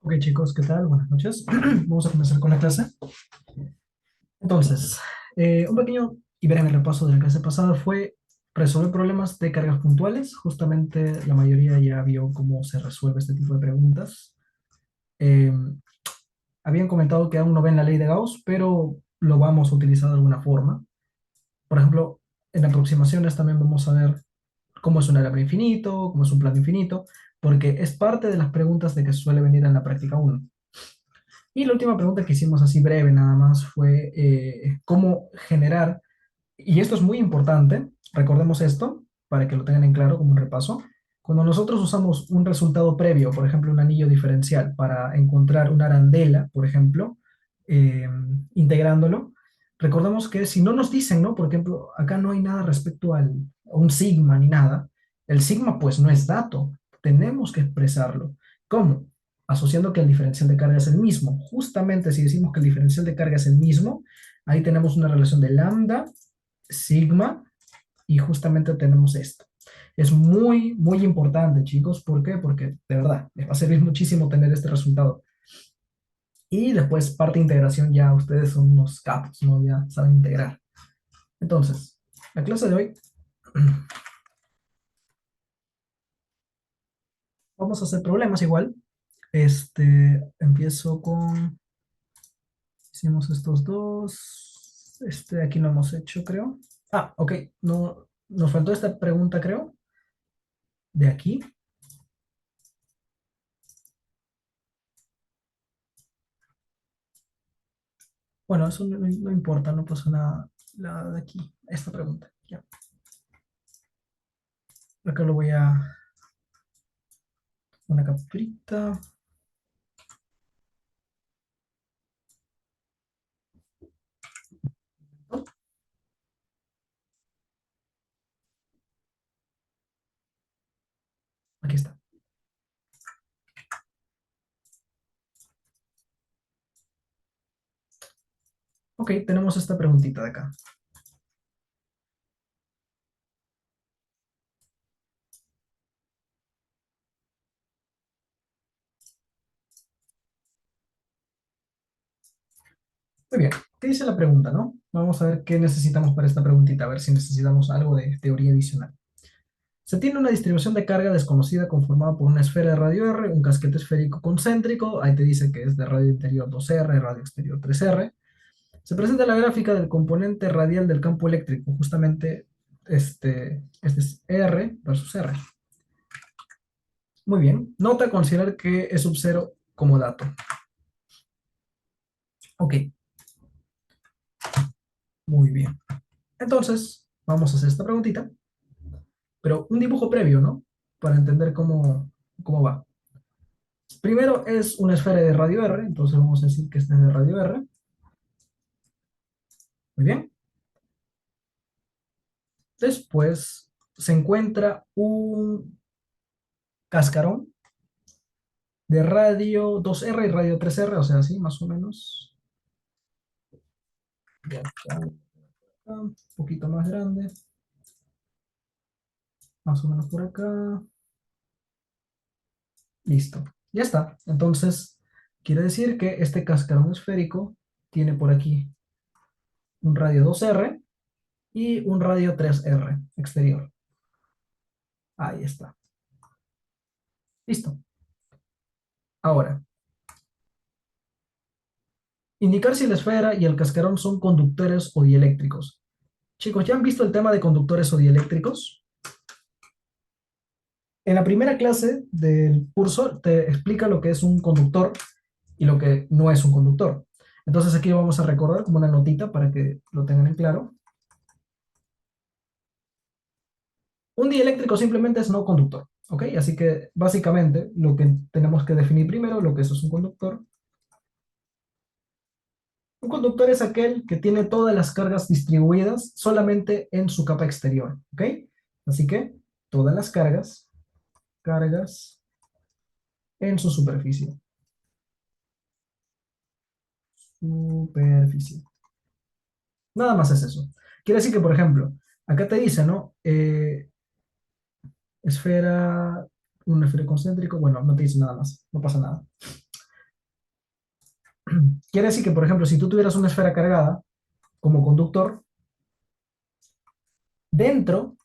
Ok chicos, ¿qué tal? Buenas noches. Vamos a comenzar con la clase. Entonces, un pequeño y breve repaso de la clase pasada fue resolver problemas de cargas puntuales. Justamente la mayoría ya vio cómo se resuelve este tipo de preguntas. Eh, Habían comentado que aún no ven la ley de Gauss, pero lo vamos a utilizar de alguna forma. Por ejemplo, en aproximaciones también vamos a ver cómo es un área infinito, cómo es un plano infinito, porque es parte de las preguntas de que suele venir en la práctica uno. Y la última pregunta que hicimos así breve nada más fue cómo generar, y esto es muy importante, recordemos esto para que lo tengan en claro como un repaso. Cuando nosotros usamos un resultado previo, por ejemplo, un anillo diferencial para encontrar una arandela, por ejemplo, eh, integrándolo, recordemos que si no nos dicen, ¿no? Por ejemplo, acá no hay nada respecto a un sigma ni nada, el sigma pues no es dato, tenemos que expresarlo. ¿Cómo? Asociando que el diferencial de carga es el mismo. Justamente si decimos que el diferencial de carga es el mismo, ahí tenemos una relación de lambda, sigma, y justamente tenemos esto. Es muy, muy importante, chicos. ¿Por qué? Porque de verdad, les va a servir muchísimo tener este resultado. Y después, parte de integración, ya ustedes son unos capos, ¿no? Ya saben integrar. Entonces, la clase de hoy, vamos a hacer problemas igual. Empiezo con, hicimos estos dos. Aquí lo hemos hecho, creo. Ah, ok. No, nos faltó esta pregunta, creo, de aquí. Bueno, eso no importa, no pasa nada. La de aquí, esta pregunta. Ya. Acá lo voy a una capturita. Aquí está. Ok, tenemos esta preguntita de acá. Muy bien. ¿Qué dice la pregunta, no? Vamos a ver qué necesitamos para esta preguntita, a ver si necesitamos algo de teoría adicional. Se tiene una distribución de carga desconocida conformada por una esfera de radio R, un casquete esférico concéntrico, ahí te dice que es de radio interior 2R, radio exterior 3R. Se presenta la gráfica del componente radial del campo eléctrico, justamente este es R versus R. Muy bien. Nota considerar que es sub cero como dato. Ok, muy bien. Entonces, vamos a hacer esta preguntita, pero un dibujo previo, ¿no? Para entender cómo va. Primero es una esfera de radio R, entonces vamos a decir que esta es de radio R. Muy bien. Después se encuentra un cascarón de radio 2R y radio 3R, o sea, así más o menos. De acá, un poquito más grande, más o menos por acá. Listo, ya está. Entonces, quiere decir que este cascarón esférico tiene por aquí un radio 2R y un radio 3R exterior. Ahí está. Listo. Ahora, indicar si la esfera y el cascarón son conductores o dieléctricos. Chicos, ¿ya han visto el tema de conductores o dieléctricos? En la primera clase del curso te explica lo que es un conductor y lo que no es un conductor. Entonces aquí vamos a recordar como una notita para que lo tengan en claro. Un dieléctrico simplemente es no conductor, ¿ok? Así que básicamente lo que tenemos que definir primero, lo que eso es un conductor. Un conductor es aquel que tiene todas las cargas distribuidas solamente en su capa exterior, ¿ok? Así que todas las cargas en su superficie. Superficie. Nada más es eso. Quiere decir que, por ejemplo, acá te dice, ¿no? Esfera, un esfero concéntrico, bueno, no te dice nada más, no pasa nada. Quiere decir que, por ejemplo, si tú tuvieras una esfera cargada como conductor, dentro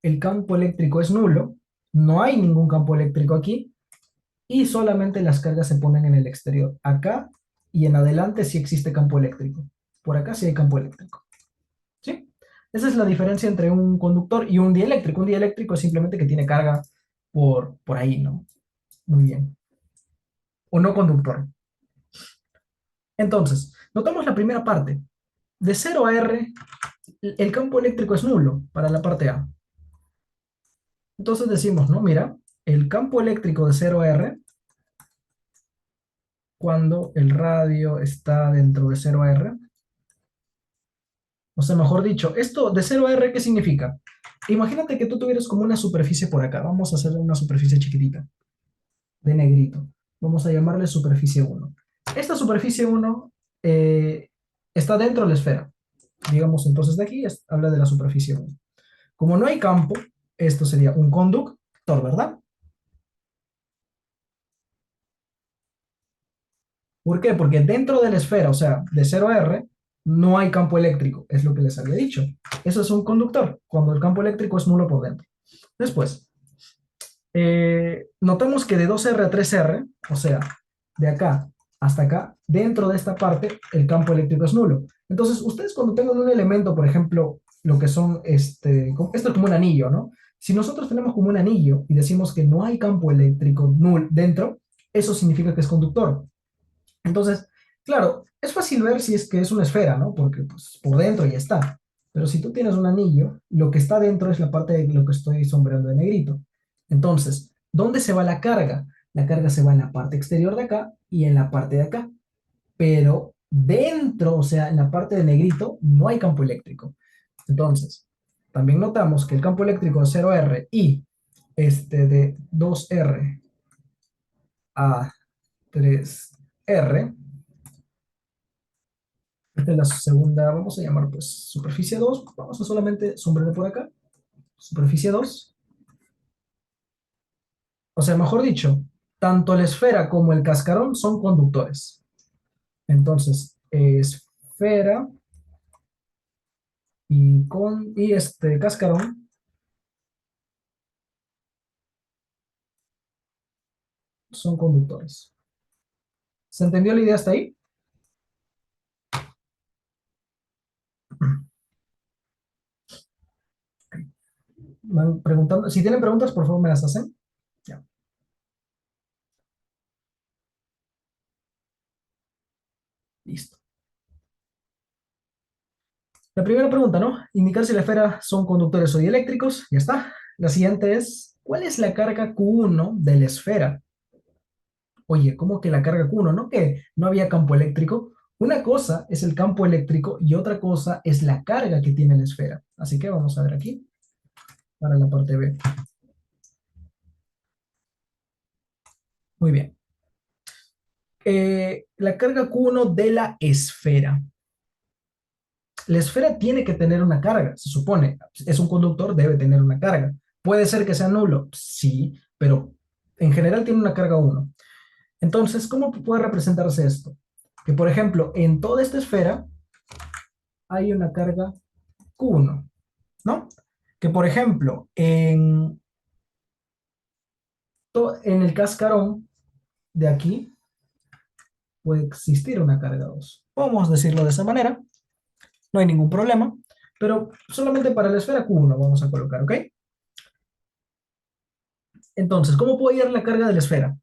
el campo eléctrico es nulo, no hay ningún campo eléctrico aquí y solamente las cargas se ponen en el exterior. Acá y en adelante sí existe campo eléctrico. Por acá sí hay campo eléctrico. ¿Sí? Esa es la diferencia entre un conductor y un dieléctrico. Un dieléctrico es simplemente que tiene carga por ahí, ¿no? Muy bien. O no conductor. Entonces, notamos la primera parte. De 0 a R, el campo eléctrico es nulo para la parte A. Entonces decimos, ¿no? Mira, el campo eléctrico de 0 a R, cuando el radio está dentro de 0 a R, o sea, mejor dicho, esto de 0 a R, ¿qué significa? Imagínate que tú tuvieras como una superficie por acá. Vamos a hacer una superficie chiquitita, de negrito. Vamos a llamarle superficie 1. Esta superficie 1 está dentro de la esfera. Digamos entonces de aquí habla de la superficie 1. Como no hay campo, esto sería un conductor, ¿verdad? ¿Por qué? Porque dentro de la esfera, o sea, de 0 a R, no hay campo eléctrico, es lo que les había dicho. Eso es un conductor, cuando el campo eléctrico es nulo por dentro. Después, notamos que de 2R a 3R, o sea, de acá hasta acá, dentro de esta parte, el campo eléctrico es nulo. Entonces, ustedes cuando tengan un elemento, por ejemplo, lo que son, esto es como un anillo, ¿no? Si nosotros tenemos como un anillo y decimos que no hay campo eléctrico nulo dentro, eso significa que es conductor. Entonces, claro, es fácil ver si es que es una esfera, ¿no? Porque pues, por dentro ya está. Pero si tú tienes un anillo, lo que está dentro es la parte de lo que estoy sombreando de negrito. Entonces, ¿dónde se va la carga? La carga se va en la parte exterior de acá y en la parte de acá. Pero dentro, o sea, en la parte de negrito, no hay campo eléctrico. Entonces, también notamos que el campo eléctrico de 0R y de 2R a 3R. Esta es la segunda, vamos a llamar pues superficie 2. Vamos a solamente sombrear por acá. Superficie 2. O sea, mejor dicho, tanto la esfera como el cascarón son conductores. Entonces, esfera y este cascarón son conductores. ¿Se entendió la idea hasta ahí? Van preguntando. Si tienen preguntas, por favor me las hacen. Ya, listo. La primera pregunta, ¿no? Indicar si la esfera son conductores o dieléctricos. Ya está. La siguiente es, ¿cuál es la carga Q1 de la esfera? Oye, ¿cómo que la carga Q1? ¿No que no había campo eléctrico? Una cosa es el campo eléctrico y otra cosa es la carga que tiene la esfera. Así que vamos a ver aquí, para la parte B. Muy bien. La carga Q1 de la esfera. La esfera tiene que tener una carga, se supone. Es un conductor, debe tener una carga. ¿Puede ser que sea nulo? Sí, pero en general tiene una carga 1. Entonces, ¿cómo puede representarse esto? Que, por ejemplo, en toda esta esfera hay una carga Q1, ¿no? Que, por ejemplo, en el cascarón de aquí puede existir una carga 2. Podemos decirlo de esa manera, no hay ningún problema, pero solamente para la esfera Q1 vamos a colocar, ¿ok? Entonces, ¿cómo puedo hallar la carga de la esfera?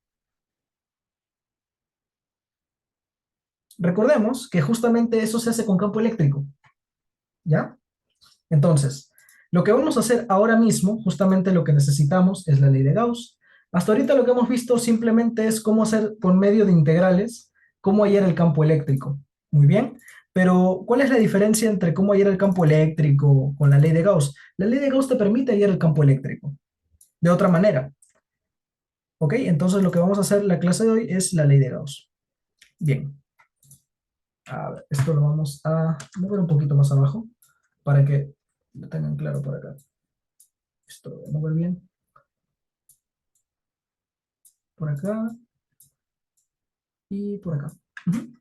Recordemos que justamente eso se hace con campo eléctrico, ¿ya? Entonces, lo que vamos a hacer ahora mismo, justamente lo que necesitamos es la ley de Gauss. Hasta ahorita lo que hemos visto simplemente es cómo hacer con medio de integrales, cómo hallar el campo eléctrico. Muy bien, pero ¿cuál es la diferencia entre cómo hallar el campo eléctrico con la ley de Gauss? La ley de Gauss te permite hallar el campo eléctrico de otra manera. ¿Ok? Entonces lo que vamos a hacer en la clase de hoy es la ley de Gauss. Bien, a ver, esto lo vamos a mover un poquito más abajo para que lo tengan claro por acá. Esto lo voy a mover bien. Por acá y por acá. Ujú.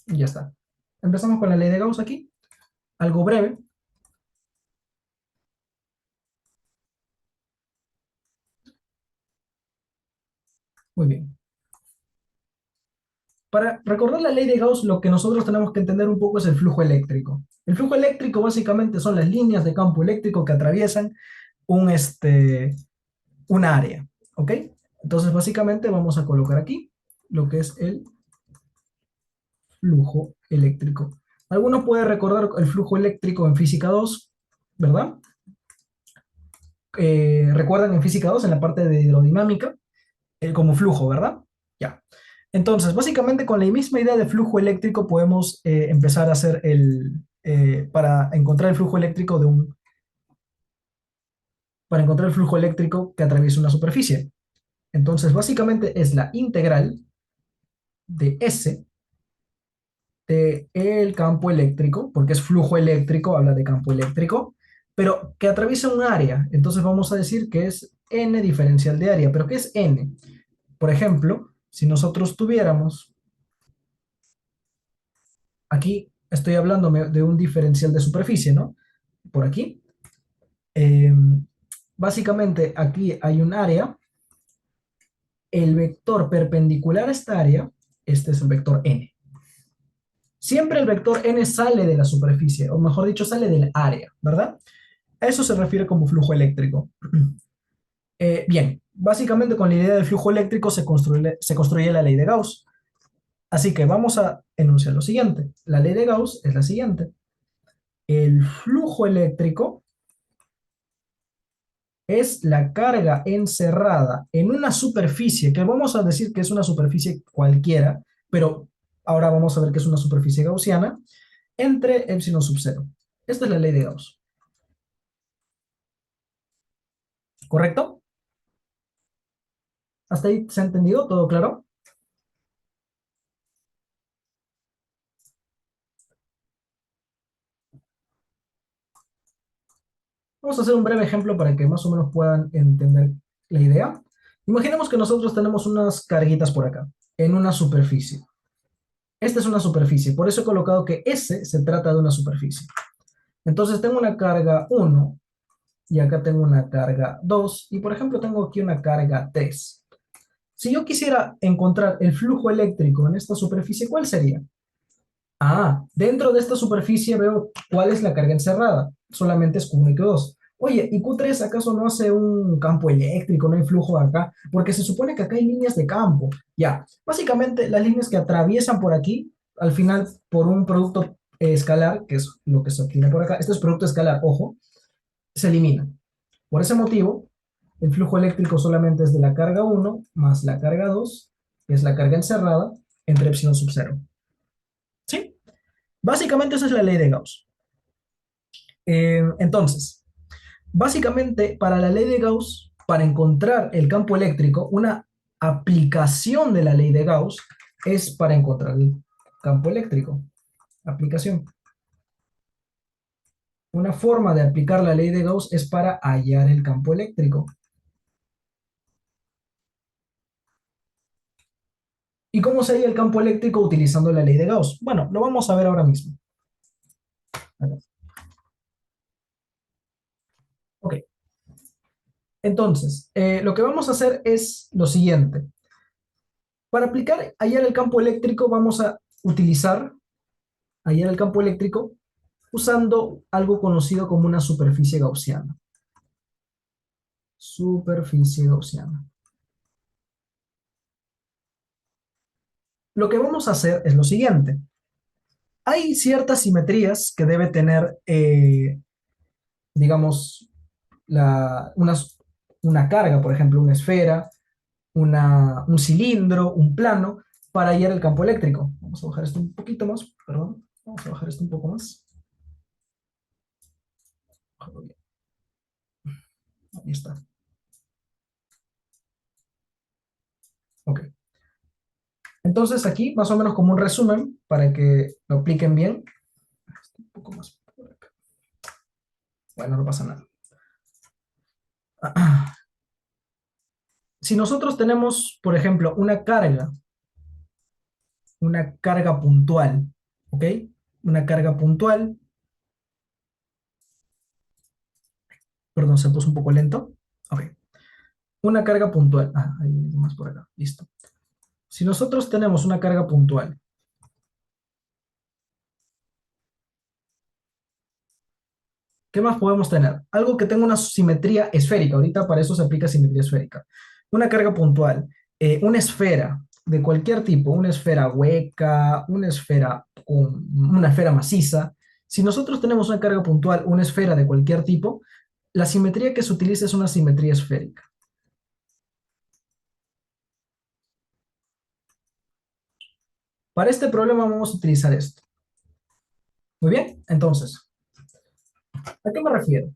Y ya está. Empezamos con la ley de Gauss aquí, algo breve. Muy bien. Para recordar la ley de Gauss, lo que nosotros tenemos que entender un poco es el flujo eléctrico. El flujo eléctrico básicamente son las líneas de campo eléctrico que atraviesan un área, ¿ok? Entonces básicamente vamos a colocar aquí lo que es el flujo eléctrico. Alguno puede recordar el flujo eléctrico en física 2, ¿verdad? Recuerdan en física 2 en la parte de hidrodinámica, como flujo, ¿verdad? Ya. Entonces, básicamente con la misma idea de flujo eléctrico podemos empezar a hacer para encontrar el flujo eléctrico para encontrar el flujo eléctrico que atraviesa una superficie. Entonces, básicamente es la integral de S de el campo eléctrico, porque es flujo eléctrico, habla de campo eléctrico, pero que atraviesa un área. Entonces vamos a decir que es n diferencial de área. ¿Pero qué es n? Por ejemplo, si nosotros tuviéramos, aquí estoy hablando de un diferencial de superficie, ¿no? Por aquí. Eh, Básicamente aquí hay un área, el vector perpendicular a esta área, este es el vector n. Siempre el vector n sale de la superficie, o mejor dicho, sale del área, ¿verdad? A eso se refiere como flujo eléctrico. Bien, básicamente con la idea del flujo eléctrico se construye la ley de Gauss. Así que vamos a enunciar lo siguiente. La ley de Gauss es la siguiente. El flujo eléctrico es la carga encerrada en una superficie, que vamos a decir que es una superficie cualquiera, pero ahora vamos a ver que es una superficie gaussiana, entre epsilon sub cero. Esta es la ley de Gauss. ¿Correcto? ¿Hasta ahí se ha entendido? ¿Todo claro? Vamos a hacer un breve ejemplo para que más o menos puedan entender la idea. Imaginemos que nosotros tenemos unas carguitas por acá, en una superficie. Esta es una superficie, por eso he colocado que S se trata de una superficie. Entonces tengo una carga 1 y acá tengo una carga 2 y por ejemplo tengo aquí una carga 3. Si yo quisiera encontrar el flujo eléctrico en esta superficie, ¿cuál sería? Ah, dentro de esta superficie veo cuál es la carga encerrada. Solamente es Q1 y Q2. Oye, ¿y Q3 acaso no hace un campo eléctrico, no hay flujo acá? Porque se supone que acá hay líneas de campo. Ya, básicamente las líneas que atraviesan por aquí, al final por un producto escalar, que es lo que se obtiene por acá, este es producto escalar, ojo, se eliminan. Por ese motivo, el flujo eléctrico solamente es de la carga 1 más la carga 2, que es la carga encerrada, entre epsilon sub 0. ¿Sí? Básicamente esa es la ley de Gauss. Entonces, básicamente para la ley de Gauss, para encontrar el campo eléctrico, una aplicación de la ley de Gauss es para encontrar el campo eléctrico. Aplicación. Una forma de aplicar la ley de Gauss es para hallar el campo eléctrico. ¿Y cómo se halla el campo eléctrico utilizando la ley de Gauss? Bueno, lo vamos a ver ahora mismo. Ok, entonces, lo que vamos a hacer es lo siguiente. Para aplicar hallar el campo eléctrico, vamos a utilizar hallar el campo eléctrico usando algo conocido como una superficie gaussiana. Superficie gaussiana. Lo que vamos a hacer es lo siguiente. Hay ciertas simetrías que debe tener, digamos, una carga, por ejemplo, una esfera, un cilindro, un plano, para hallar el campo eléctrico. Vamos a bajar esto un poquito más, perdón. Vamos a bajar esto un poco más. Ahí está. Ok. Entonces aquí, más o menos como un resumen, para que lo apliquen bien. Un poco más por acá. Bueno, no pasa nada. Si nosotros tenemos, por ejemplo, una carga puntual, ¿ok? Una carga puntual, perdón, se puso un poco lento. Ok, una carga puntual. Ah, hay más por acá, listo. Si nosotros tenemos una carga puntual, ¿qué más podemos tener? Algo que tenga una simetría esférica. Ahorita para eso se aplica simetría esférica. Una carga puntual, una esfera de cualquier tipo, una esfera hueca, una esfera maciza. Si nosotros tenemos una carga puntual, una esfera de cualquier tipo, la simetría que se utiliza es una simetría esférica. Para este problema vamos a utilizar esto. Muy bien, entonces, ¿a qué me refiero?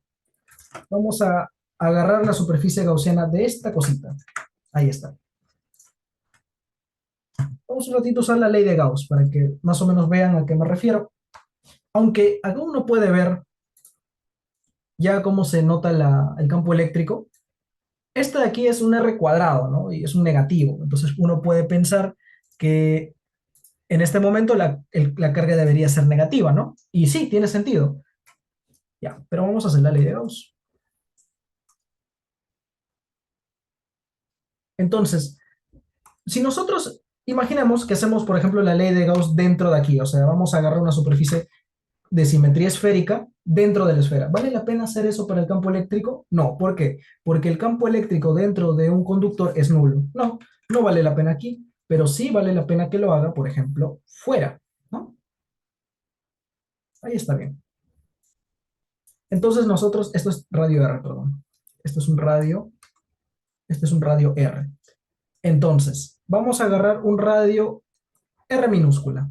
Vamos a agarrar la superficie gaussiana de esta cosita. Ahí está. Vamos un ratito a usar la ley de Gauss para que más o menos vean a qué me refiero. Aunque acá uno puede ver ya cómo se nota el campo eléctrico. Este de aquí es un R cuadrado, ¿no? Y es un negativo. Entonces uno puede pensar que en este momento la carga debería ser negativa, ¿no? Y sí, tiene sentido. Ya, pero vamos a hacer la ley de Gauss. Entonces, si nosotros imaginemos que hacemos, por ejemplo, la ley de Gauss dentro de aquí, o sea, vamos a agarrar una superficie de simetría esférica dentro de la esfera. ¿Vale la pena hacer eso para el campo eléctrico? No. ¿Por qué? Porque el campo eléctrico dentro de un conductor es nulo. No, no vale la pena aquí, pero sí vale la pena que lo haga, por ejemplo, fuera, ¿no? Ahí está bien. Entonces nosotros, esto es radio R, perdón. Esto es un radio, este es un radio R. Entonces, vamos a agarrar un radio R minúscula.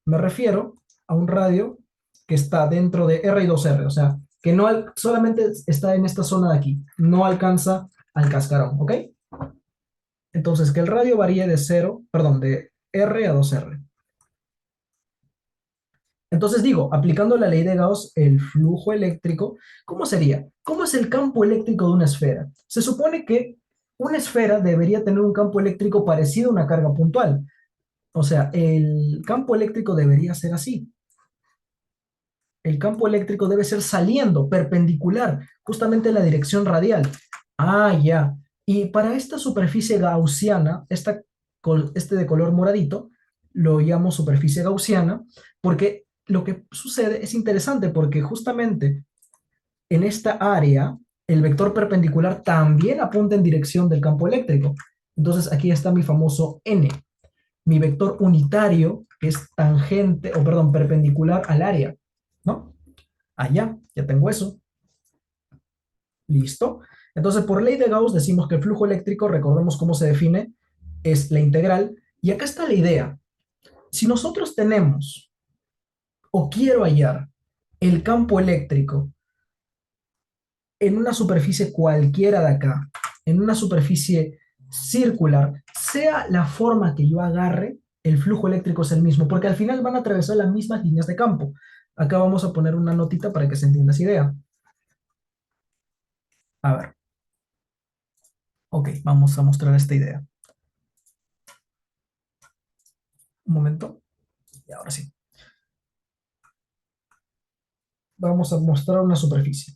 Me refiero a un radio que está dentro de R y 2R, o sea, que no solamente está en esta zona de aquí, no alcanza al cascarón, ¿ok? Entonces, que el radio varíe de cero, perdón, de R a 2R. Entonces digo, aplicando la ley de Gauss, el flujo eléctrico, ¿cómo sería? ¿Cómo es el campo eléctrico de una esfera? Se supone que una esfera debería tener un campo eléctrico parecido a una carga puntual. O sea, el campo eléctrico debería ser así. El campo eléctrico debe ser saliendo, perpendicular, justamente en la dirección radial. Ah, ya. Y para esta superficie gaussiana, este de color moradito, lo llamo superficie gaussiana, porque lo que sucede es interesante, porque justamente en esta área, el vector perpendicular también apunta en dirección del campo eléctrico. Entonces aquí está mi famoso n, mi vector unitario, que es tangente, o perdón, perpendicular al área, ¿no? Allá, ya tengo eso. Listo. Entonces, por ley de Gauss decimos que el flujo eléctrico, recordemos cómo se define, es la integral. Y acá está la idea. Si nosotros tenemos o quiero hallar el campo eléctrico en una superficie cualquiera de acá, en una superficie circular, sea la forma que yo agarre, el flujo eléctrico es el mismo, porque al final van a atravesar las mismas líneas de campo. Acá vamos a poner una notita para que se entienda esa idea. A ver, ok, vamos a mostrar esta idea. Un momento. Y ahora sí. Vamos a mostrar una superficie.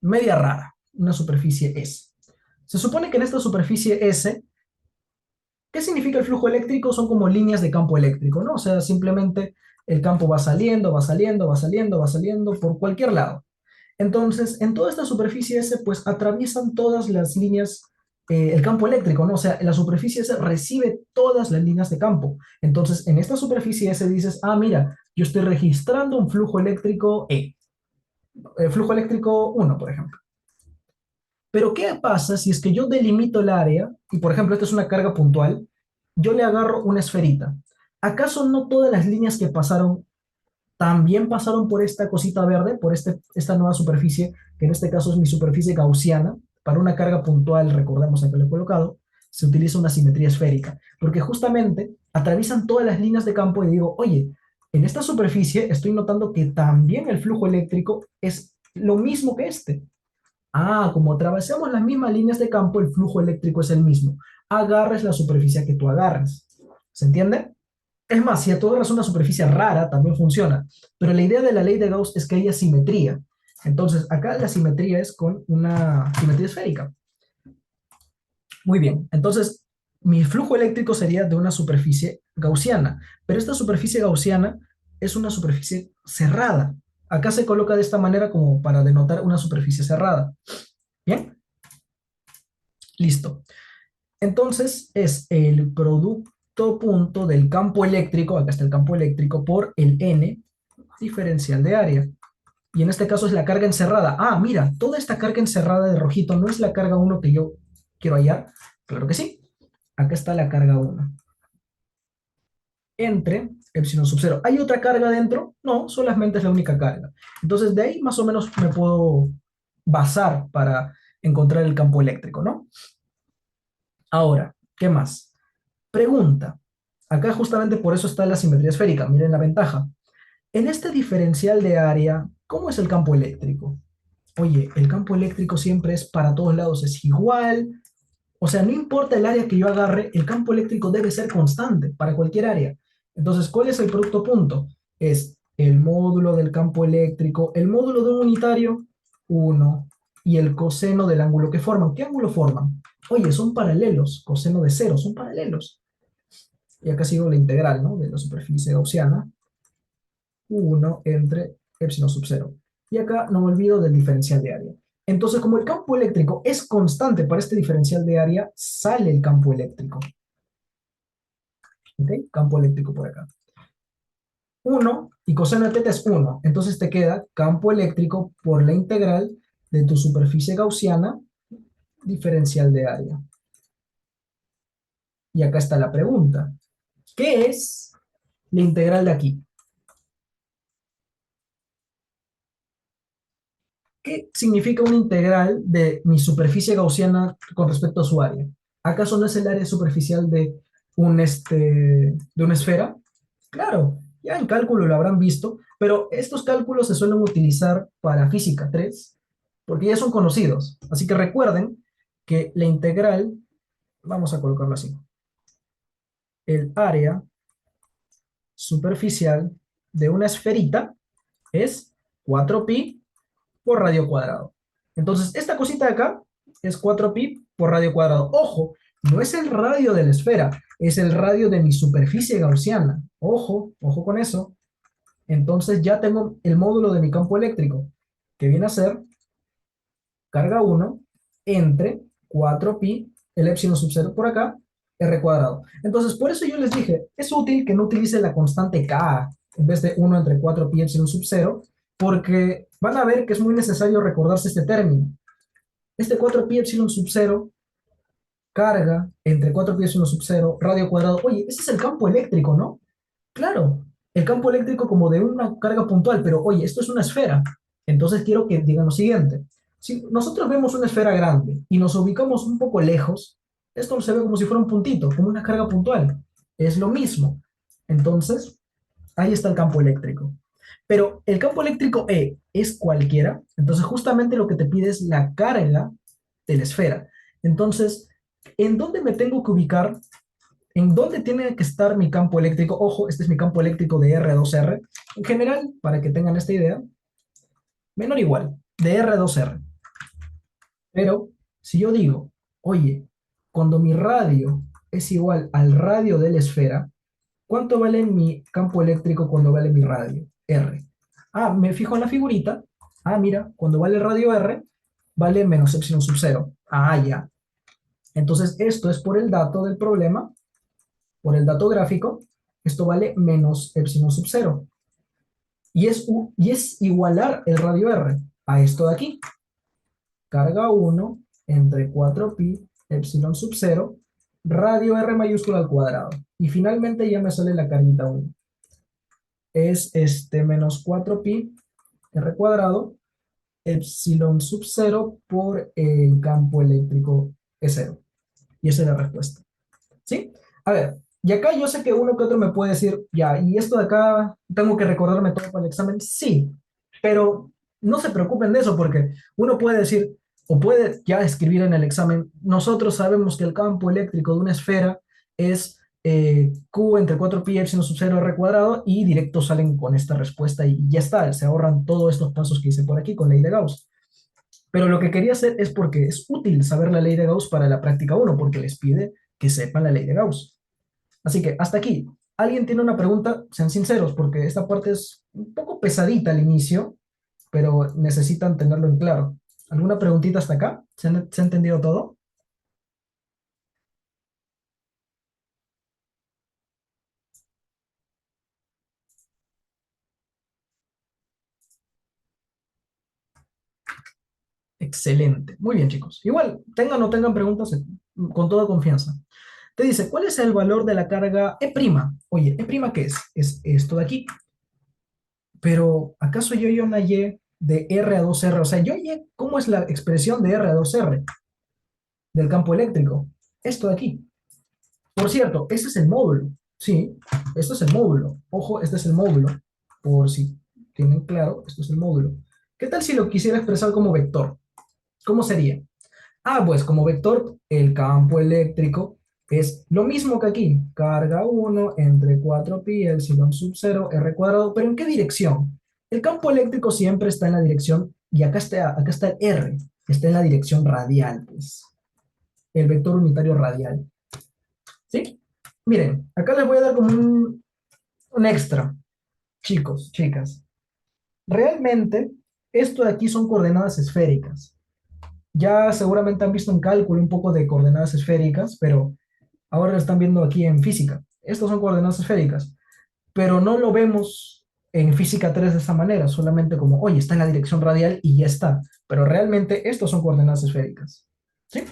Media rara. Una superficie S. Se supone que en esta superficie S, ¿qué significa el flujo eléctrico? Son como líneas de campo eléctrico, ¿no? O sea, simplemente el campo va saliendo, va saliendo, va saliendo, va saliendo por cualquier lado. Entonces, en toda esta superficie S, pues atraviesan todas las líneas, el campo eléctrico, ¿no? O sea, la superficie S recibe todas las líneas de campo. Entonces, en esta superficie S dices, ah, mira, yo estoy registrando un flujo eléctrico E, flujo eléctrico 1, por ejemplo. Pero ¿qué pasa si es que yo delimito el área y, por ejemplo, esta es una carga puntual, yo le agarro una esferita? ¿Acaso no todas las líneas que pasaron también pasaron por esta cosita verde, por esta nueva superficie, que en este caso es mi superficie gaussiana? Para una carga puntual, recordemos que lo he colocado, se utiliza una simetría esférica, porque justamente atraviesan todas las líneas de campo y digo, oye, en esta superficie estoy notando que también el flujo eléctrico es lo mismo que este. Ah, como atravesamos las mismas líneas de campo, el flujo eléctrico es el mismo. Agarres la superficie que tú agarres. ¿Se entiende? Es más, si a todas una superficie rara, también funciona. Pero la idea de la ley de Gauss es que haya simetría. Entonces, acá la simetría es con una simetría esférica. Muy bien, entonces mi flujo eléctrico sería de una superficie gaussiana, pero esta superficie gaussiana es una superficie cerrada. Acá se coloca de esta manera como para denotar una superficie cerrada. Bien, listo. Entonces es el producto punto del campo eléctrico, acá está el campo eléctrico, por el N diferencial de área. Y en este caso es la carga encerrada. Ah, mira, toda esta carga encerrada de rojito no es la carga uno que yo quiero hallar. Claro que sí. Acá está la carga uno entre epsilon sub cero. ¿Hay otra carga dentro? No, solamente es la única carga. Entonces de ahí más o menos me puedo basar para encontrar el campo eléctrico, ¿no? Ahora, ¿qué más? Pregunta. Acá justamente por eso está la simetría esférica. Miren la ventaja. En este diferencial de área, ¿cómo es el campo eléctrico? Oye, el campo eléctrico siempre es para todos lados, es igual. O sea, no importa el área que yo agarre, el campo eléctrico debe ser constante para cualquier área. Entonces, ¿cuál es el producto punto? Es el módulo del campo eléctrico, el módulo de un unitario, uno, y el coseno del ángulo que forman. ¿Qué ángulo forman? Oye, son paralelos, coseno de cero, son paralelos. Y acá sigo la integral, ¿no? De la superficie gaussiana, uno entre epsilon sub cero. Y acá no me olvido del diferencial de área. Entonces, como el campo eléctrico es constante para este diferencial de área, sale el campo eléctrico. ¿Ok? Campo eléctrico por acá. Uno y coseno de teta es uno. Entonces te queda campo eléctrico por la integral de tu superficie gaussiana diferencial de área. Y acá está la pregunta. ¿Qué es la integral de aquí? ¿Qué significa una integral de mi superficie gaussiana con respecto a su área? ¿Acaso no es el área superficial de, de una esfera? Claro, ya en cálculo lo habrán visto, pero estos cálculos se suelen utilizar para física 3 porque ya son conocidos. Así que recuerden que la integral, vamos a colocarlo así, el área superficial de una esferita es 4pi por radio cuadrado. Entonces, esta cosita de acá es 4pi por radio cuadrado. Ojo, no es el radio de la esfera, es el radio de mi superficie gaussiana. Ojo, ojo con eso. Entonces ya tengo el módulo de mi campo eléctrico, que viene a ser carga uno entre 4pi, el epsilon sub 0 por acá, r cuadrado. Entonces, por eso yo les dije, es útil que no utilicen la constante k en vez de uno entre 4pi epsilon sub 0, porque van a ver que es muy necesario recordarse este término. Este 4pi epsilon sub 0 carga entre 4pi epsilon sub 0 radio cuadrado. Oye, ese es el campo eléctrico, ¿no? Claro, el campo eléctrico como de una carga puntual, pero oye, esto es una esfera. Entonces quiero que digan lo siguiente. Si nosotros vemos una esfera grande y nos ubicamos un poco lejos, esto se ve como si fuera un puntito, como una carga puntual. Es lo mismo. Entonces, ahí está el campo eléctrico. Pero el campo eléctrico E es cualquiera, entonces justamente lo que te pide es la carga de la esfera. Entonces, ¿en dónde me tengo que ubicar? ¿En dónde tiene que estar mi campo eléctrico? Ojo, este es mi campo eléctrico de R2R. En general, para que tengan esta idea, menor o igual, de R2R. Pero si yo digo, oye, cuando mi radio es igual al radio de la esfera, ¿cuánto vale mi campo eléctrico cuando vale mi radio? R. Ah, me fijo en la figurita. Ah, mira, cuando vale el radio R, vale menos epsilon sub cero. Ah, ya. Entonces, esto es por el dato del problema, por el dato gráfico, esto vale menos epsilon sub cero. Y es igualar el radio R a esto de aquí. Carga uno entre 4pi epsilon sub cero, radio R mayúscula al cuadrado. Y finalmente ya me sale la carguita 1. Es menos 4pi R cuadrado epsilon sub cero por el campo eléctrico E0. Y esa es la respuesta. ¿Sí? A ver, y acá yo sé que uno que otro me puede decir, ya, y esto de acá, tengo que recordarme todo para el examen. Sí, pero no se preocupen de eso porque uno puede decir, o puede ya escribir en el examen, nosotros sabemos que el campo eléctrico de una esfera es Q entre 4pi epsilon sub 0 r cuadrado y directo salen con esta respuesta y ya está, se ahorran todos estos pasos que hice por aquí con ley de Gauss. Pero lo que quería hacer es porque es útil saber la ley de Gauss para la práctica uno porque les pide que sepan la ley de Gauss. Así que hasta aquí. ¿Alguien tiene una pregunta? Sean sinceros, porque esta parte es un poco pesadita al inicio, pero necesitan tenerlo en claro. ¿Alguna preguntita hasta acá? ¿Se ha entendido todo? Excelente. Muy bien, chicos. Igual, tengan o no tengan preguntas, con toda confianza. Te dice, ¿cuál es el valor de la carga E'? Oye, ¿E' qué es? Es esto de aquí. Pero, ¿acaso yo una Y de R a 2R? O sea, yo Y, ¿cómo es la expresión de R a 2R del campo eléctrico? Esto de aquí. Por cierto, este es el módulo. Sí, este es el módulo. Ojo, este es el módulo. Por si tienen claro, esto es el módulo. ¿Qué tal si lo quisiera expresar como vector? ¿Cómo sería? Ah, pues como vector, el campo eléctrico es lo mismo que aquí. Carga 1 entre 4pi epsilon sub 0 r cuadrado. ¿Pero en qué dirección? El campo eléctrico siempre está en la dirección, y acá está el R, está en la dirección radial, pues. El vector unitario radial. ¿Sí? Miren, acá les voy a dar como un extra, chicos, chicas. Realmente, esto de aquí son coordenadas esféricas. Ya seguramente han visto en cálculo un poco de coordenadas esféricas, pero ahora lo están viendo aquí en física. Estas son coordenadas esféricas, pero no lo vemos en física 3 de esa manera, solamente como, oye, está en la dirección radial y ya está. Pero realmente estos son coordenadas esféricas. ¿Sí?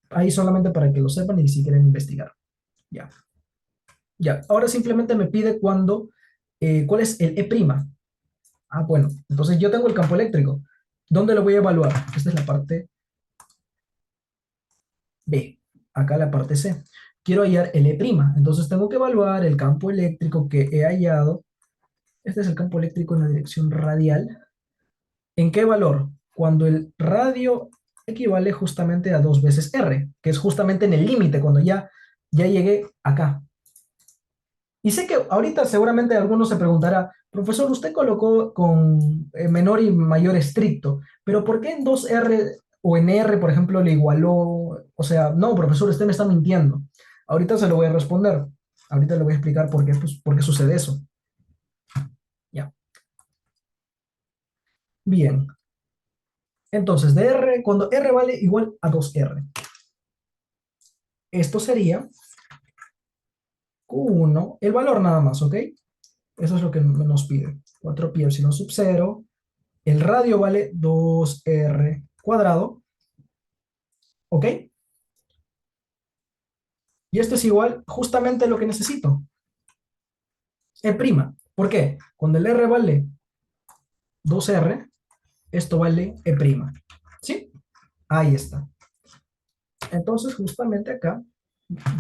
Ahí solamente para que lo sepan y si quieren investigar. Ya. Ya. Ahora simplemente me pide cuál es el E'. Ah, bueno. Entonces yo tengo el campo eléctrico. ¿Dónde lo voy a evaluar? Esta es la parte B. Acá la parte C. Quiero hallar el E'. Entonces tengo que evaluar el campo eléctrico que he hallado. Este es el campo eléctrico en la dirección radial. ¿En qué valor? Cuando el radio equivale justamente a 2 veces R, que es justamente en el límite, cuando ya llegué acá. Y sé que ahorita seguramente alguno se preguntará, profesor, usted colocó con menor y mayor estricto, pero ¿por qué en 2R o en R, por ejemplo, le igualó? O sea, no, profesor, usted me está mintiendo. Ahorita se lo voy a responder. Ahorita le voy a explicar por qué, pues, por qué sucede eso. Ya. Bien. Entonces, de R, cuando R vale igual a 2R, esto sería Q1, el valor nada más, ¿ok? Eso es lo que nos pide. 4pi epsilon sub 0. El radio vale 2R cuadrado, ¿ok? Y esto es igual justamente a lo que necesito. E'. ¿Por qué? Cuando el R vale 2R, esto vale E'. ¿Sí? Ahí está. Entonces, justamente acá,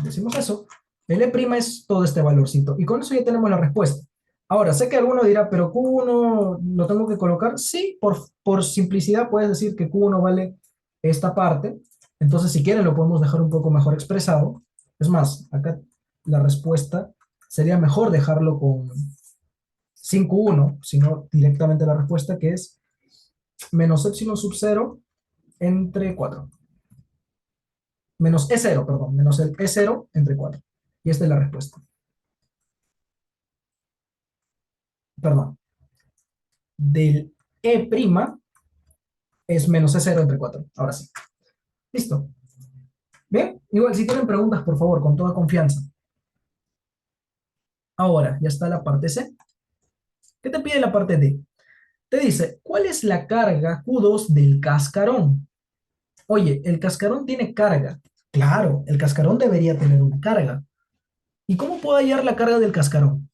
decimos eso. El E' es todo este valorcito. Y con eso ya tenemos la respuesta. Ahora, sé que alguno dirá, pero Q1 lo tengo que colocar. Sí, por simplicidad puedes decir que Q1 vale esta parte. Entonces, si quieren, lo podemos dejar un poco mejor expresado. Es más, acá la respuesta sería mejor dejarlo con sin Q1, sino directamente la respuesta que es menos epsilon sub 0 entre 4. Menos E0, perdón, menos el E0 entre 4. Y esta es la respuesta. Perdón. Del E' es menos E0 entre 4. Ahora sí. Listo. Bien, igual si tienen preguntas, por favor, con toda confianza. Ahora, ya está la parte C. ¿Qué te pide la parte D? Te dice, ¿cuál es la carga Q2 del cascarón? Oye, el cascarón tiene carga. Claro, el cascarón debería tener una carga. ¿Y cómo puedo hallar la carga del cascarón?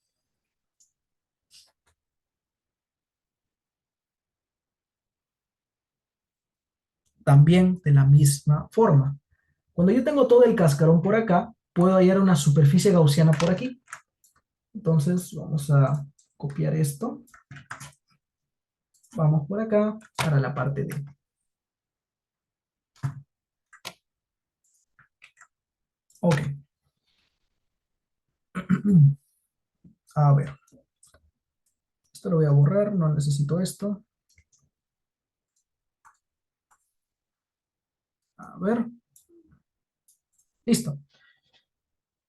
También de la misma forma. Cuando yo tengo todo el cascarón por acá, puedo hallar una superficie gaussiana por aquí. Entonces, vamos a copiar esto. Vamos por acá para la parte D. Ok. A ver, esto lo voy a borrar, no necesito esto. A ver, listo.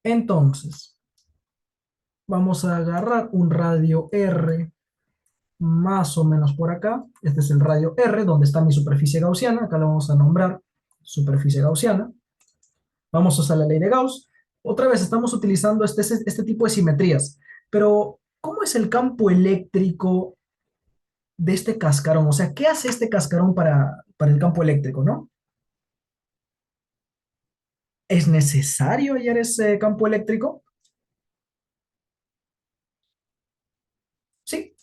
Entonces, vamos a agarrar un radio R más o menos por acá. Este es el radio R, donde está mi superficie gaussiana. Acá lo vamos a nombrar superficie gaussiana. Vamos a usar la ley de Gauss. Otra vez estamos utilizando este tipo de simetrías. Pero, ¿cómo es el campo eléctrico de este cascarón? O sea, ¿qué hace este cascarón para el campo eléctrico, no? ¿Es necesario hallar ese campo eléctrico? Sí.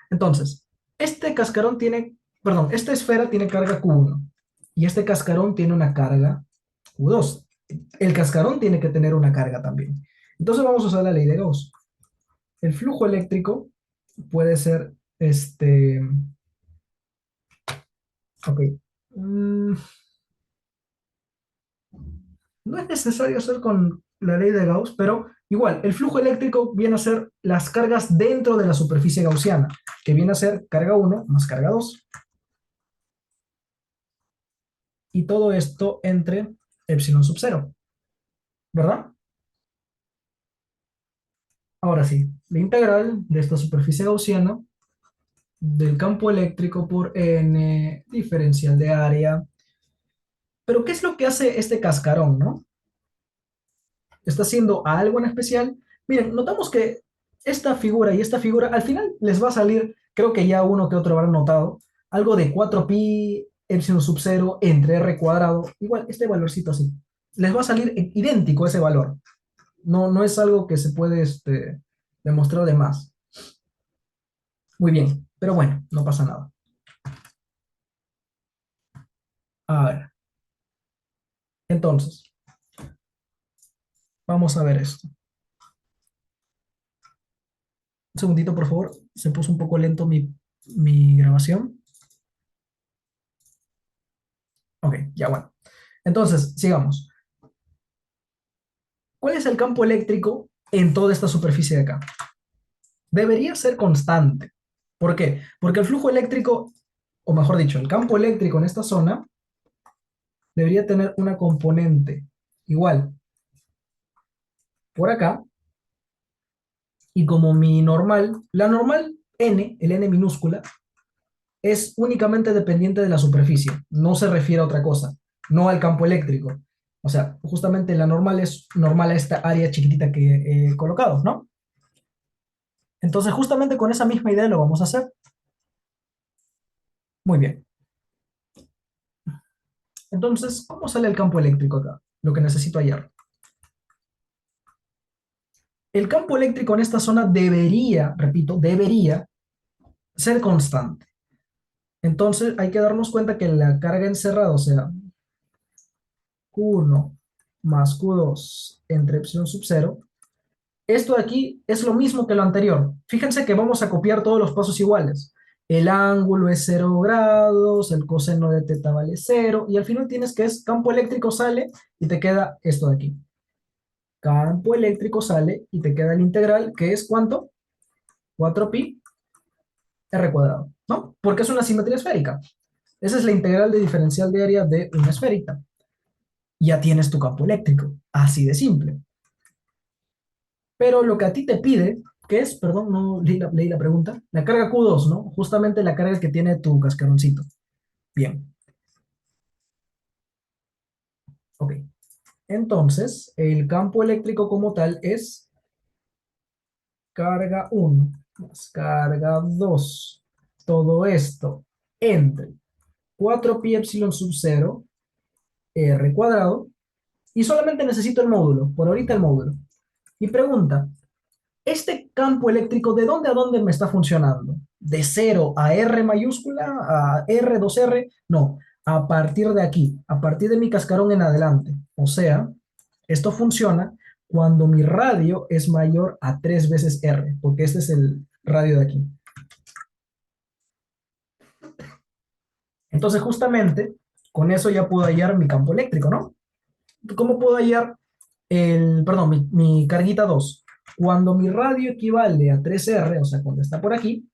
Entonces, este cascarón tiene, perdón, esta esfera tiene carga Q1 y este cascarón tiene una carga Q2. El cascarón tiene que tener una carga también. Entonces vamos a usar la ley de Gauss. El flujo eléctrico puede ser ok. Mm, no es necesario hacer con la ley de Gauss, pero igual, el flujo eléctrico viene a ser las cargas dentro de la superficie gaussiana, que viene a ser carga 1 más carga 2. Y todo esto entre epsilon sub 0, ¿verdad? Ahora sí, la integral de esta superficie gaussiana del campo eléctrico por n diferencial de área. Pero ¿qué es lo que hace este cascarón, no? ¿Está haciendo algo en especial? Miren, notamos que esta figura y esta figura al final les va a salir, creo que ya uno que otro habrán notado, algo de 4pi epsilon sub 0 entre r cuadrado, igual este valorcito así. Les va a salir idéntico ese valor. No, no es algo que se puede demostrar de más. Muy bien, pero bueno, no pasa nada. A ver, entonces, vamos a ver esto. Un segundito, por favor. Se puso un poco lento mi grabación. Ok, ya bueno. Entonces, sigamos. ¿Cuál es el campo eléctrico en toda esta superficie de acá? Debería ser constante. ¿Por qué? Porque el flujo eléctrico, o mejor dicho, el campo eléctrico en esta zona debería tener una componente igual por acá. Y como mi normal, la normal n, el n minúscula, es únicamente dependiente de la superficie, no se refiere a otra cosa, no al campo eléctrico. O sea, justamente la normal es normal a esta área chiquitita que he colocado, ¿no? Entonces, justamente con esa misma idea lo vamos a hacer. Muy bien. Entonces, ¿cómo sale el campo eléctrico acá? Lo que necesito hallar. El campo eléctrico en esta zona debería, repito, debería ser constante. Entonces, hay que darnos cuenta que la carga encerrada, o sea, Q1 más Q2 entre epsilon sub 0. Esto de aquí es lo mismo que lo anterior. Fíjense que vamos a copiar todos los pasos iguales. El ángulo es 0 grados, el coseno de teta vale 0, y al final tienes que es campo eléctrico sale y te queda esto de aquí. Campo eléctrico sale y te queda el integral, que es ¿cuánto? 4pi r cuadrado, ¿no? Porque es una simetría esférica. Esa es la integral de diferencial de área de una esférica. Ya tienes tu campo eléctrico, así de simple. Pero lo que a ti te pide, que es, perdón, no leí la pregunta, la carga Q2, ¿no? Justamente la carga que tiene tu cascaroncito. Bien, ok. Entonces, el campo eléctrico como tal es carga 1 más carga 2. Todo esto entre 4pi epsilon sub 0 r cuadrado. Y solamente necesito el módulo, por ahorita el módulo. Y pregunta, ¿este campo eléctrico de dónde a dónde me está funcionando? ¿De cero a R mayúscula, a R, 2R? No, a partir de aquí, a partir de mi cascarón en adelante. O sea, esto funciona cuando mi radio es mayor a 3 veces R, porque este es el radio de aquí. Entonces, justamente, con eso ya puedo hallar mi campo eléctrico, ¿no? ¿Cómo puedo hallar perdón, mi carguita 2? Cuando mi radio equivale a 3R, o sea, cuando está por aquí,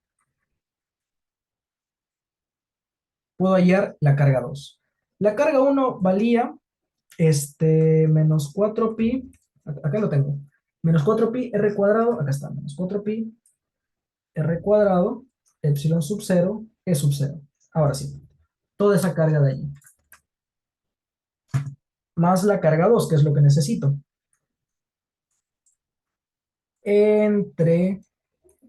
puedo hallar la carga 2. La carga 1 valía menos 4pi, acá lo tengo, menos 4pi r cuadrado, acá está, menos 4pi r cuadrado, epsilon sub 0, e sub 0. Ahora sí, toda esa carga de allí, más la carga 2, que es lo que necesito, entre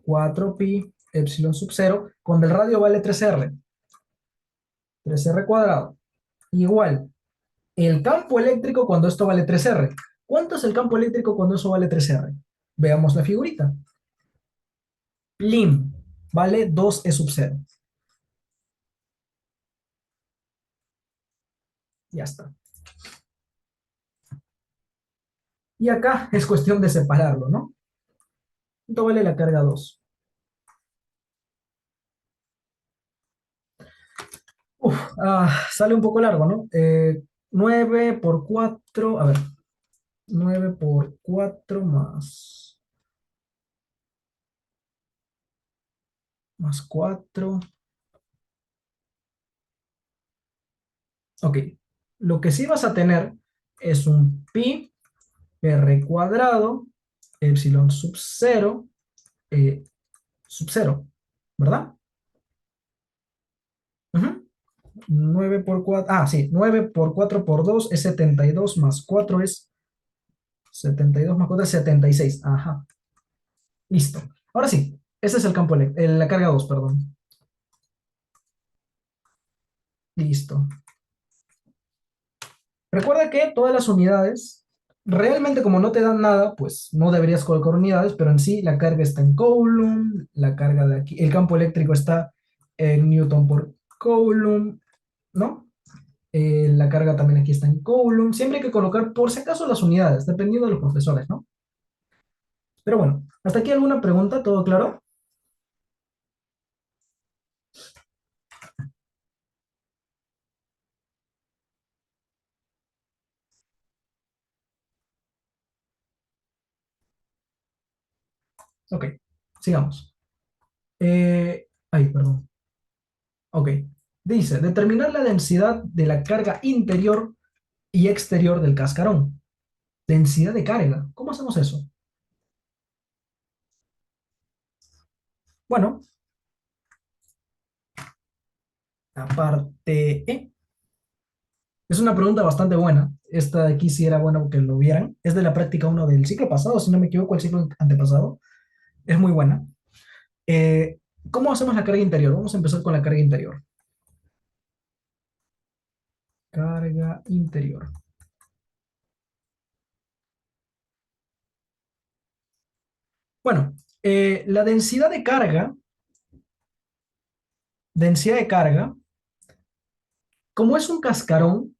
4pi epsilon sub 0, cuando el radio vale 3R, 3R cuadrado, igual, el campo eléctrico cuando esto vale 3R. ¿Cuánto es el campo eléctrico cuando eso vale 3R? Veamos la figurita. Lim vale 2E sub 0. Ya está. Y acá es cuestión de separarlo, ¿no? ¿Cuánto vale la carga 2? Sale un poco largo, ¿no? 9 por 4, a ver, 9 por 4 más 4. Ok, lo que sí vas a tener es un pi r cuadrado epsilon sub 0 sub 0, ¿verdad? Ujú. 9 por 4, sí, 9 por 4 por 2 es 72 más 4 es 72 más 4 es 76. Ajá, listo. Ahora sí, ese es el campo, la carga 2, perdón. Listo. Recuerda que todas las unidades, realmente como no te dan nada, pues no deberías colocar unidades, pero en sí la carga está en Coulomb, la carga de aquí, el campo eléctrico está en Newton por Coulomb, ¿no? La carga también aquí está en Coulomb. Siempre hay que colocar por si acaso las unidades, dependiendo de los profesores, ¿no? Pero bueno, hasta aquí alguna pregunta, ¿todo claro? Ok, sigamos. Perdón. Ok. Dice, determinar la densidad de la carga interior y exterior del cascarón. Densidad de carga. ¿Cómo hacemos eso? Bueno, aparte es una pregunta bastante buena. Esta de aquí sí era bueno que lo vieran. Es de la práctica uno del ciclo pasado, si no me equivoco, el ciclo antepasado. Es muy buena. Eh, ¿Cómo hacemos la carga interior? Vamos a empezar con la carga interior. Carga interior. Bueno, la densidad de carga, como es un cascarón,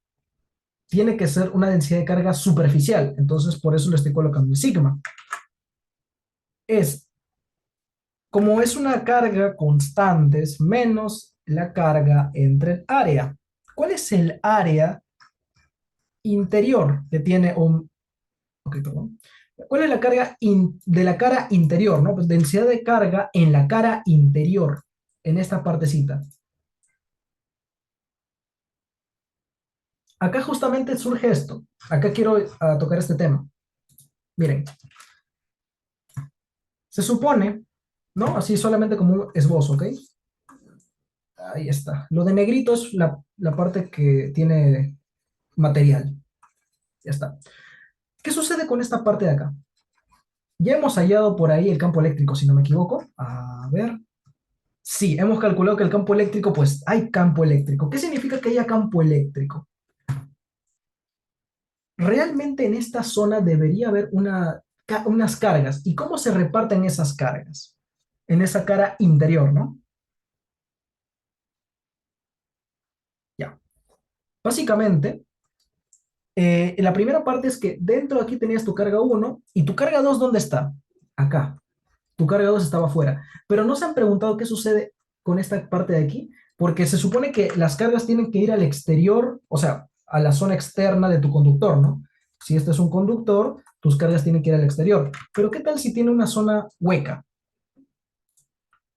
tiene que ser una densidad de carga superficial. Entonces, por eso le estoy colocando el sigma. Es, como es una carga constante, es menos la carga entre el área. ¿Cuál es el área interior que tiene un... Ok, perdón. ¿Cuál es la carga de la cara interior, ¿no? Pues densidad de carga en la cara interior, en esta partecita. Acá justamente surge esto. Acá quiero tocar este tema. Miren, se supone, ¿no? Así solamente como un esbozo, ¿ok? Ahí está. Lo de negrito es la parte que tiene material. Ya está. ¿Qué sucede con esta parte de acá? Ya hemos hallado por ahí el campo eléctrico, si no me equivoco. A ver. Sí, hemos calculado que el campo eléctrico, pues hay campo eléctrico. ¿Qué significa que haya campo eléctrico? Realmente en esta zona debería haber unas cargas. ¿Y cómo se reparten esas cargas? En esa cara interior, ¿no? Ya. Básicamente, la primera parte es que dentro de aquí tenías tu carga uno y tu carga 2, ¿dónde está? Acá. Tu carga 2 estaba afuera. Pero no se han preguntado qué sucede con esta parte de aquí, porque se supone que las cargas tienen que ir al exterior, o sea, a la zona externa de tu conductor, ¿no? Si este es un conductor, tus cargas tienen que ir al exterior. Pero ¿qué tal si tiene una zona hueca?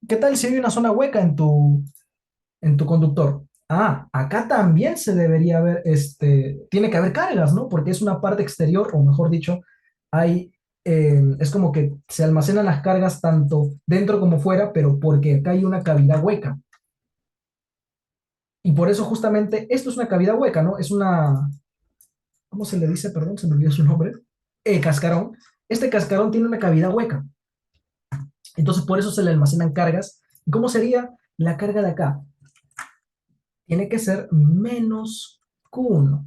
¿Qué tal si hay una zona hueca en tu conductor? Ah, acá también se debería haber, tiene que haber cargas, ¿no? Porque es una parte exterior, o mejor dicho, hay, es como que se almacenan las cargas tanto dentro como fuera, pero porque acá hay una cavidad hueca. Y por eso justamente esto es una cavidad hueca, ¿no? Es una, ¿cómo se le dice? Perdón, se me olvidó su nombre. Cascarón. Este cascarón tiene una cavidad hueca. Entonces por eso se le almacenan cargas. ¿Y cómo sería la carga de acá? Tiene que ser menos Q1.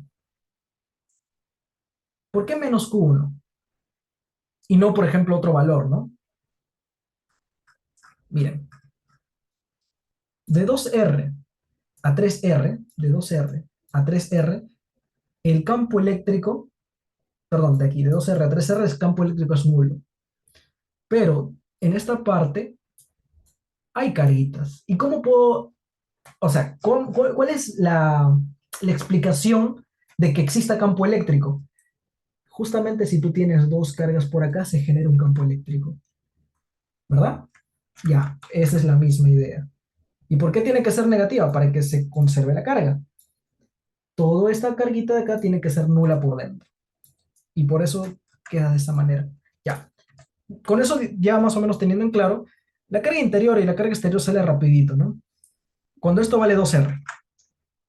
¿Por qué menos Q1? Y no, por ejemplo, otro valor, ¿no? Miren, de 2R a 3R, de 2R a 3R, el campo eléctrico, perdón, de aquí, de 2R a 3R, el campo eléctrico es nulo. Pero en esta parte hay carguitas. ¿Y cómo puedo, o sea, cuál es la explicación de que exista campo eléctrico? Justamente si tú tienes dos cargas por acá, se genera un campo eléctrico, ¿verdad? Ya, esa es la misma idea. ¿Y por qué tiene que ser negativa? Para que se conserve la carga. Toda esta carguita de acá tiene que ser nula por dentro. Y por eso queda de esa manera. Ya, con eso ya más o menos teniendo en claro, la carga interior y la carga exterior sale rapidito, ¿no? Cuando esto vale 2R,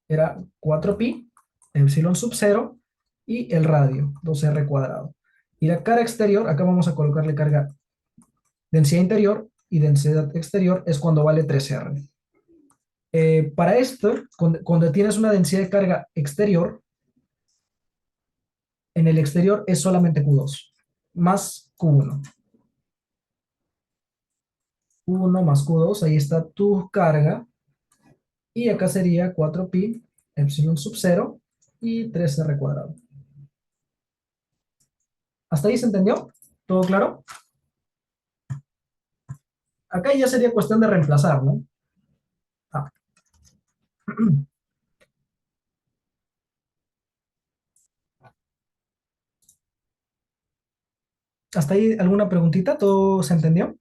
era 4pi, epsilon sub 0 y el radio, 2R cuadrado. Y la carga exterior, acá vamos a colocarle carga densidad interior y densidad exterior es cuando vale 3R. Para esto, cuando tienes una densidad de carga exterior, en el exterior es solamente Q2 más Q1. Q1 más Q2, ahí está tu carga. Y acá sería 4pi epsilon sub 0 y 3R cuadrado. ¿Hasta ahí se entendió? ¿Todo claro? Acá ya sería cuestión de reemplazar, ¿no? Ah. ¿Hasta ahí alguna preguntita? ¿Todo se entendió?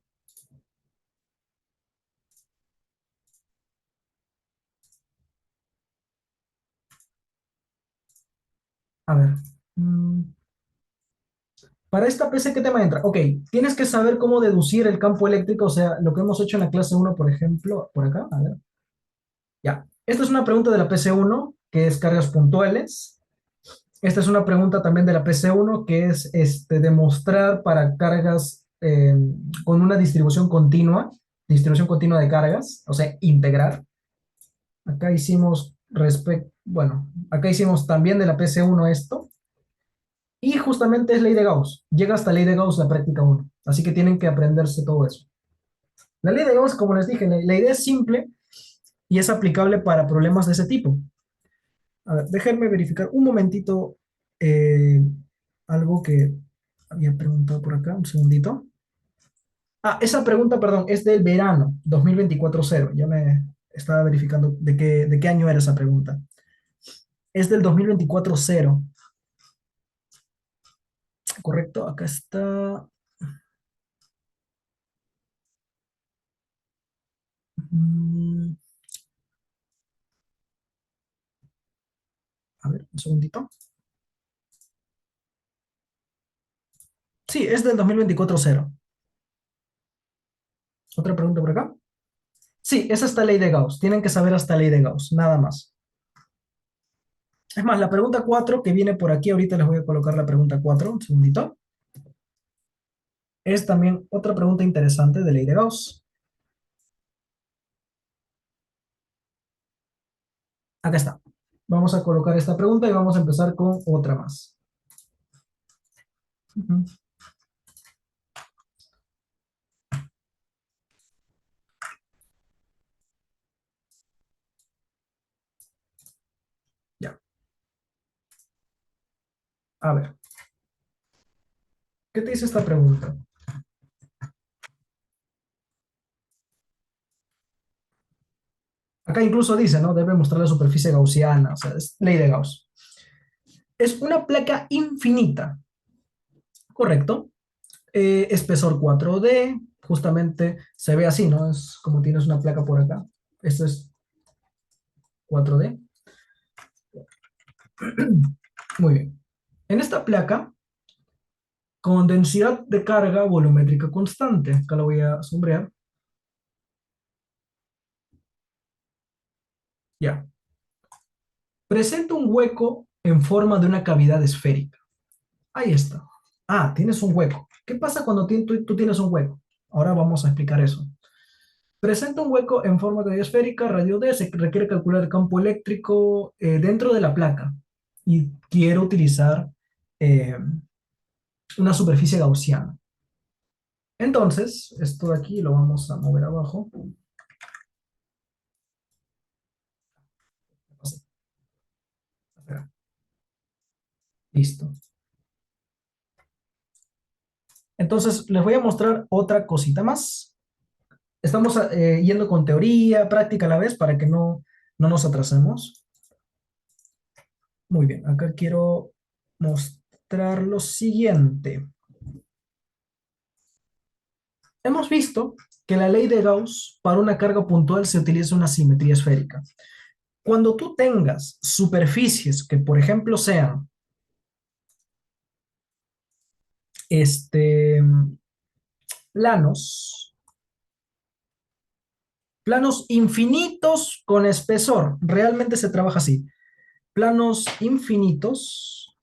A ver. Para esta PC, ¿qué tema entra? Ok, tienes que saber cómo deducir el campo eléctrico, o sea, lo que hemos hecho en la clase uno, por ejemplo, por acá, a ver. Ya. Esta es una pregunta de la PC1, que es cargas puntuales. Esta es una pregunta también de la PC1, que es demostrar para cargas con una distribución continua de cargas, o sea, integrar. Acá hicimos bueno, acá hicimos también de la PC1 esto. Y justamente es ley de Gauss. Llega hasta ley de Gauss la práctica uno. Así que tienen que aprenderse todo eso. La ley de Gauss, como les dije, la idea es simple y es aplicable para problemas de ese tipo. A ver, déjenme verificar un momentito eh, algo que había preguntado por acá, un segundito. Ah, esa pregunta, perdón, es del verano 2024-0. Ya me estaba verificando de qué año era esa pregunta. Es del 2024-0, ¿correcto? Acá está. Mm, a ver, un segundito. Sí, es del 2024-0. ¿Otra pregunta por acá? Sí, es hasta ley de Gauss. Tienen que saber hasta ley de Gauss, nada más. Es más, la pregunta 4 que viene por aquí, ahorita les voy a colocar la pregunta 4, un segundito. Es también otra pregunta interesante de ley de Gauss. Acá está. Vamos a colocar esta pregunta y vamos a empezar con otra más. Ujú. Ya, a ver. ¿Qué te dice esta pregunta? Acá incluso dice, ¿no? Debe mostrar la superficie gaussiana, o sea, es ley de Gauss. Es una placa infinita Correcto. Espesor 4D, justamente se ve así, ¿no? Es como tienes una placa por acá. Esto es 4D. Muy bien. En esta placa, con densidad de carga volumétrica constante, acá lo voy a sombrear, ya. Presenta un hueco en forma de una cavidad esférica. Ahí está. Ah, tienes un hueco. ¿Qué pasa cuando tú tienes un hueco? Ahora vamos a explicar eso. Presenta un hueco en forma de esférica, radio D, se requiere calcular el campo eléctrico dentro de la placa y quiero utilizar eh, una superficie gaussiana. Entonces, esto de aquí lo vamos a mover abajo. Listo. Entonces, les voy a mostrar otra cosita más. Estamos yendo con teoría, práctica a la vez para que no nos atrasemos. Muy bien, acá quiero mostrar lo siguiente. Hemos visto que la ley de Gauss para una carga puntual se utiliza una simetría esférica. Cuando tú tengas superficies que, por ejemplo, sean este, planos, planos infinitos con espesor, realmente se trabaja así. Planos infinitos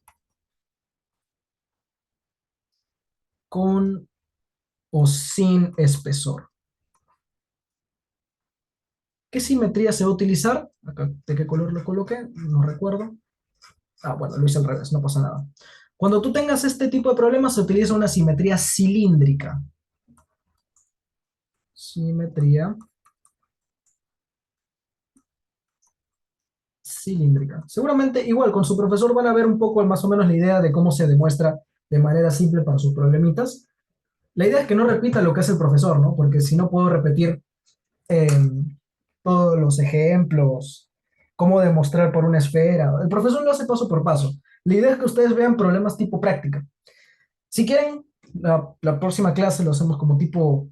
con o sin espesor. ¿Qué simetría se va a utilizar? Acá, ¿de qué color lo coloqué? No recuerdo. Ah, bueno, lo hice al revés, no pasa nada. Cuando tú tengas este tipo de problemas, se utiliza una simetría cilíndrica. Simetría cilíndrica. Seguramente, igual, con su profesor van a ver un poco más o menos la idea de cómo se demuestra de manera simple para sus problemitas. La idea es que no repita lo que hace el profesor, ¿no? Porque si no puedo repetir eh, todos los ejemplos, cómo demostrar por una esfera. El profesor lo hace paso por paso. La idea es que ustedes vean problemas tipo práctica. Si quieren, la próxima clase lo hacemos como tipo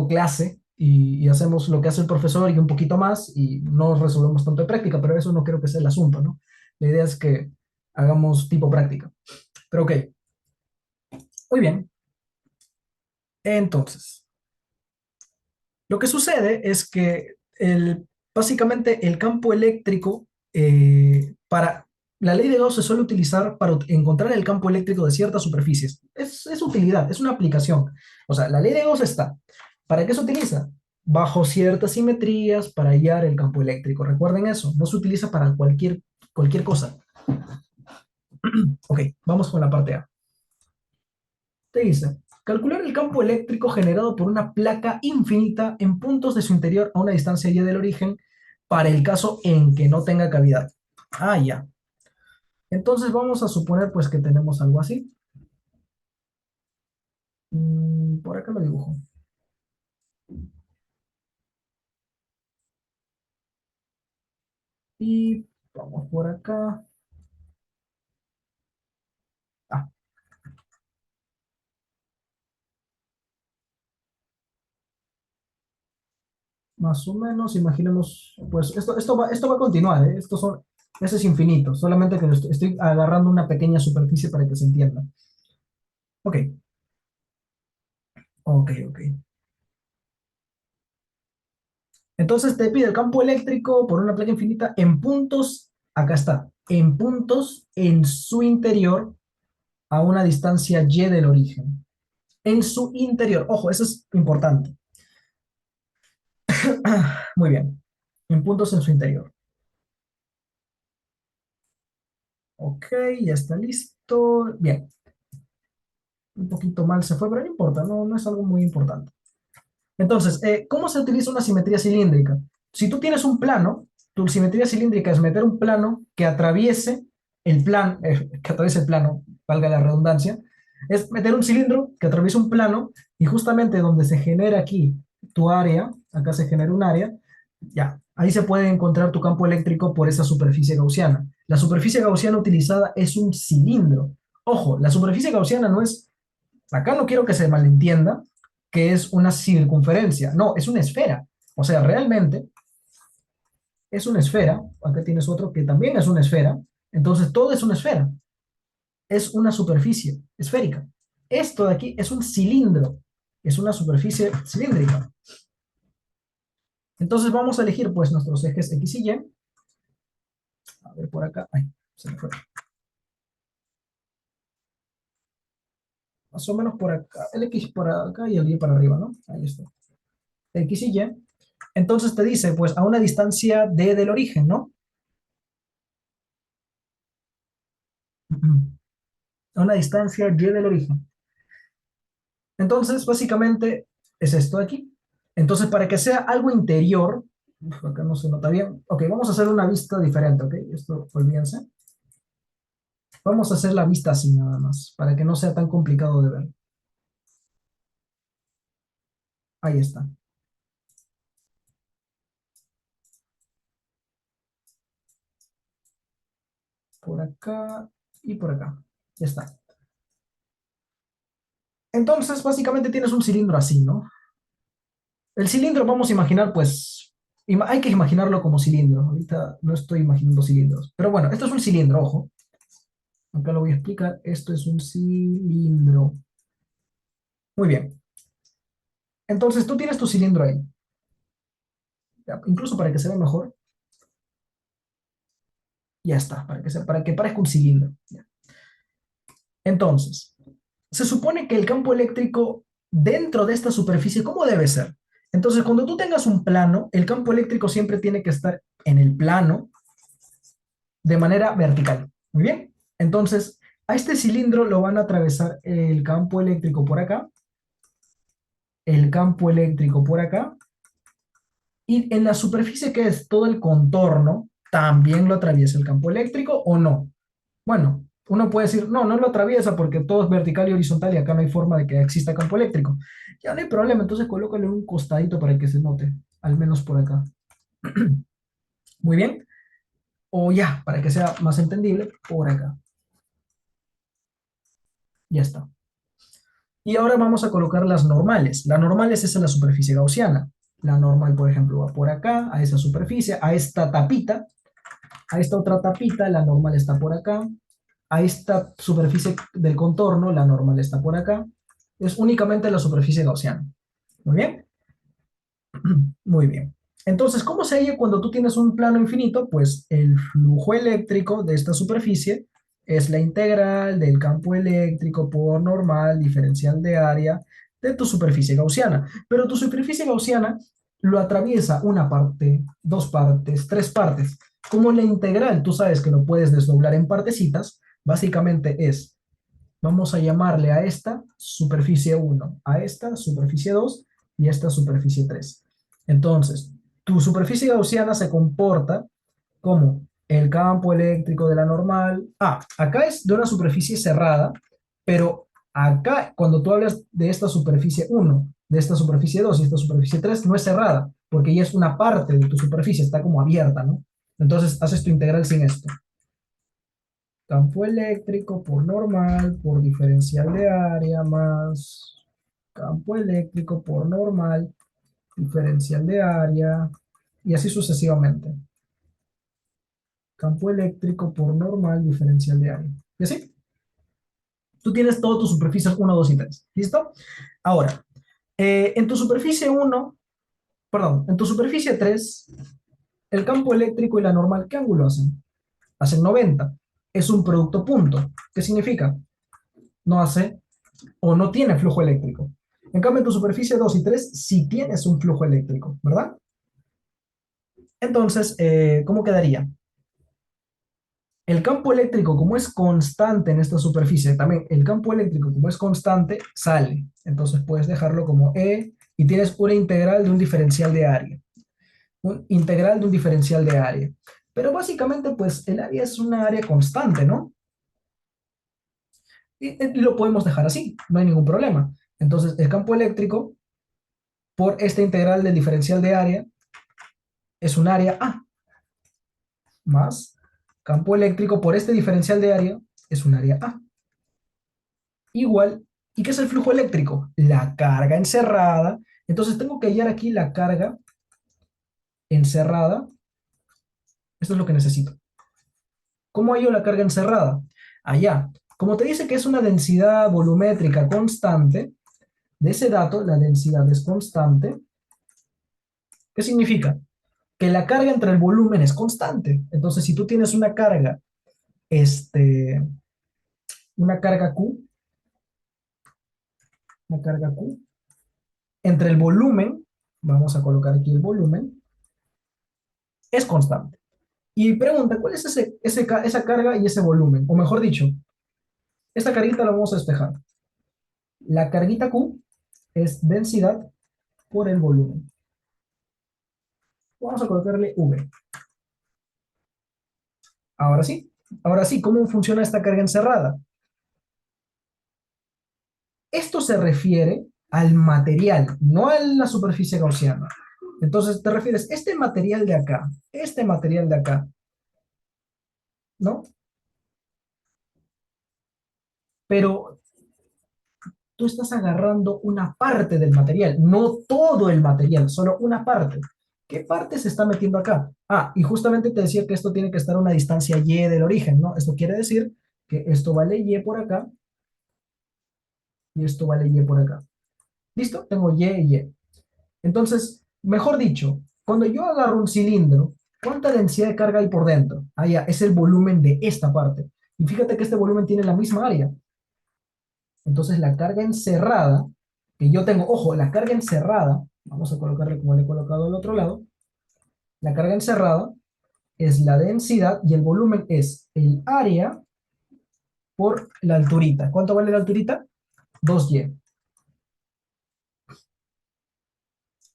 clase y hacemos lo que hace el profesor y un poquito más y no resolvemos tanto de práctica, pero eso no creo que sea el asunto, ¿no? La idea es que hagamos tipo práctica. Pero ok, muy bien. Entonces, lo que sucede es que básicamente el campo eléctrico, para la ley de Gauss se suele utilizar para encontrar el campo eléctrico de ciertas superficies. Es utilidad, es una aplicación. O sea, la ley de Gauss está. ¿Para qué se utiliza? Bajo ciertas simetrías para hallar el campo eléctrico. Recuerden eso, no se utiliza para cualquier cosa. Ok, vamos con la parte A. Te dice, calcular el campo eléctrico generado por una placa infinita en puntos de su interior a una distancia y del origen para el caso en que no tenga cavidad. Ah, ya. Entonces vamos a suponer pues que tenemos algo así. Por acá lo dibujo. Y vamos por acá. Ah, más o menos, imaginemos, pues esto va a continuar, ¿eh? Ese es infinito, solamente que estoy agarrando una pequeña superficie para que se entienda. Ok, ok. Entonces te pide el campo eléctrico por una placa infinita en puntos, acá está, en puntos en su interior a una distancia y del origen. En su interior, ojo, eso es importante. Muy bien, en puntos en su interior. Ok, ya está listo. Bien, un poquito mal se fue, pero no importa, no es algo muy importante. Entonces, ¿cómo se utiliza una simetría cilíndrica? Si tú tienes un plano, tu simetría cilíndrica es meter un plano que atraviese que atraviese el plano, valga la redundancia, es meter un cilindro que atraviese un plano y justamente donde se genera aquí tu área, acá se genera un área, ya, ahí se puede encontrar tu campo eléctrico por esa superficie gaussiana. La superficie gaussiana utilizada es un cilindro. Ojo, la superficie gaussiana no es Acá no quiero que se malentienda que es una circunferencia. No, es una esfera. O sea, realmente es una esfera. Acá tienes otro que también es una esfera. Entonces, todo es una esfera. Es una superficie esférica. Esto de aquí es un cilindro. Es una superficie cilíndrica. Entonces, vamos a elegir pues nuestros ejes X y Y. A ver por acá. Ay, se me fue. Más o menos por acá. El X por acá y el Y para arriba, ¿no? Ahí está. X y Y. Entonces te dice, pues, a una distancia D del origen, ¿no? A una distancia Y del origen. Entonces, básicamente, es esto de aquí. Entonces, para que sea algo interior, acá no se nota bien. Ok, vamos a hacer una vista diferente, ok. Esto, olvídense. Vamos a hacer la vista así nada más, para que no sea tan complicado de ver. Ahí está. Por acá y por acá. Ya está. Entonces, básicamente tienes un cilindro así, ¿no? El cilindro, vamos a imaginar, pues, hay que imaginarlo como cilindro. Ahorita no estoy imaginando cilindros. Pero bueno, esto es un cilindro, ojo. Acá lo voy a explicar. Esto es un cilindro. Muy bien. Entonces, tú tienes tu cilindro ahí. Ya, incluso para que se vea mejor, ya está, para que parezca un cilindro. Ya. Entonces, se supone que el campo eléctrico dentro de esta superficie, ¿cómo debe ser? Entonces, cuando tú tengas un plano, el campo eléctrico siempre tiene que estar en el plano de manera vertical. Muy bien. Entonces, a este cilindro lo van a atravesar el campo eléctrico por acá, el campo eléctrico por acá, y en la superficie que es todo el contorno, también lo atraviesa el campo eléctrico o no. Bueno, uno puede decir, no, no lo atraviesa porque todo es vertical y horizontal y acá no hay forma de que exista campo eléctrico. Ya no hay problema, entonces colócale un costadito para que se note, al menos por acá. Muy bien. O ya, para que sea más entendible, por acá. Ya está. Y ahora vamos a colocar las normales. La normal es esa la superficie gaussiana. La normal, por ejemplo, va por acá, a esa superficie, a esta tapita, a esta otra tapita, la normal está por acá, a esta superficie del contorno, la normal está por acá. Es únicamente la superficie gaussiana. Muy bien. Muy bien. Entonces, ¿cómo se halla cuando tú tienes un plano infinito? Pues el flujo eléctrico de esta superficie es la integral del campo eléctrico por normal diferencial de área de tu superficie gaussiana. Pero tu superficie gaussiana lo atraviesa una parte, dos partes, tres partes. Como la integral, tú sabes que lo puedes desdoblar en partecitas, básicamente es, vamos a llamarle a esta superficie uno, a esta superficie 2 y a esta superficie 3. Entonces, tu superficie gaussiana se comporta como el campo eléctrico de la normal. Ah, acá es de una superficie cerrada, pero acá, cuando tú hablas de esta superficie uno, de esta superficie 2 y esta superficie 3, no es cerrada, porque ya es una parte de tu superficie, está como abierta, ¿no? Entonces, haces tu integral sin esto. Campo eléctrico por normal, por diferencial de área, más campo eléctrico por normal, diferencial de área, y así sucesivamente. Campo eléctrico por normal, diferencial de área. ¿Y así? Tú tienes todas tus superficies uno, 2 y 3. ¿Listo? Ahora, en tu superficie uno, perdón, en tu superficie 3, el campo eléctrico y la normal, ¿qué ángulo hacen? Hacen 90. Es un producto punto. ¿Qué significa? No hace o no tiene flujo eléctrico. En cambio, en tu superficie 2 y 3 sí tienes un flujo eléctrico, ¿verdad? Entonces, ¿cómo quedaría? El campo eléctrico, como es constante en esta superficie, también el campo eléctrico, como es constante, sale. Entonces puedes dejarlo como E y tienes una integral de un diferencial de área. Un integral de un diferencial de área. Pero básicamente, pues el área es una área constante, ¿no? Y lo podemos dejar así, no hay ningún problema. Entonces, el campo eléctrico por esta integral del diferencial de área es un área A, más campo eléctrico por este diferencial de área es un área A, igual, ¿Y qué es el flujo eléctrico? La carga encerrada. Entonces tengo que hallar aquí la carga encerrada. Esto es lo que necesito. ¿Cómo hallo la carga encerrada? Allá. Como te dice que es una densidad volumétrica constante, de ese dato, la densidad es constante. ¿Qué significa? Que la carga entre el volumen es constante. Entonces, si tú tienes este, una carga Q, una carga Q, entre el volumen, vamos a colocar aquí el volumen, es constante. Y pregunta, ¿cuál es esa carga y ese volumen? O mejor dicho, esta carguita la vamos a despejar. La carguita Q es densidad por el volumen. Vamos a colocarle V. Ahora sí, ¿cómo funciona esta carga encerrada? Esto se refiere al material, no a la superficie gaussiana. Entonces te refieres, este material de acá, ¿no? Pero tú estás agarrando una parte del material, no todo el material, solo una parte. ¿Qué parte se está metiendo acá? Ah, y justamente te decía que esto tiene que estar a una distancia y del origen, ¿no? Esto quiere decir que esto vale y por acá y esto vale y por acá. ¿Listo? Tengo y. Entonces, mejor dicho, cuando yo agarro un cilindro, ¿cuánta densidad de carga hay por dentro? Ah, ya, es el volumen de esta parte. Y fíjate que este volumen tiene la misma área. Entonces, la carga encerrada, que yo tengo, ojo, la carga encerrada, vamos a colocarle como le he colocado al otro lado, la carga encerrada es la densidad y el volumen es el área por la alturita. ¿Cuánto vale la alturita? 2y.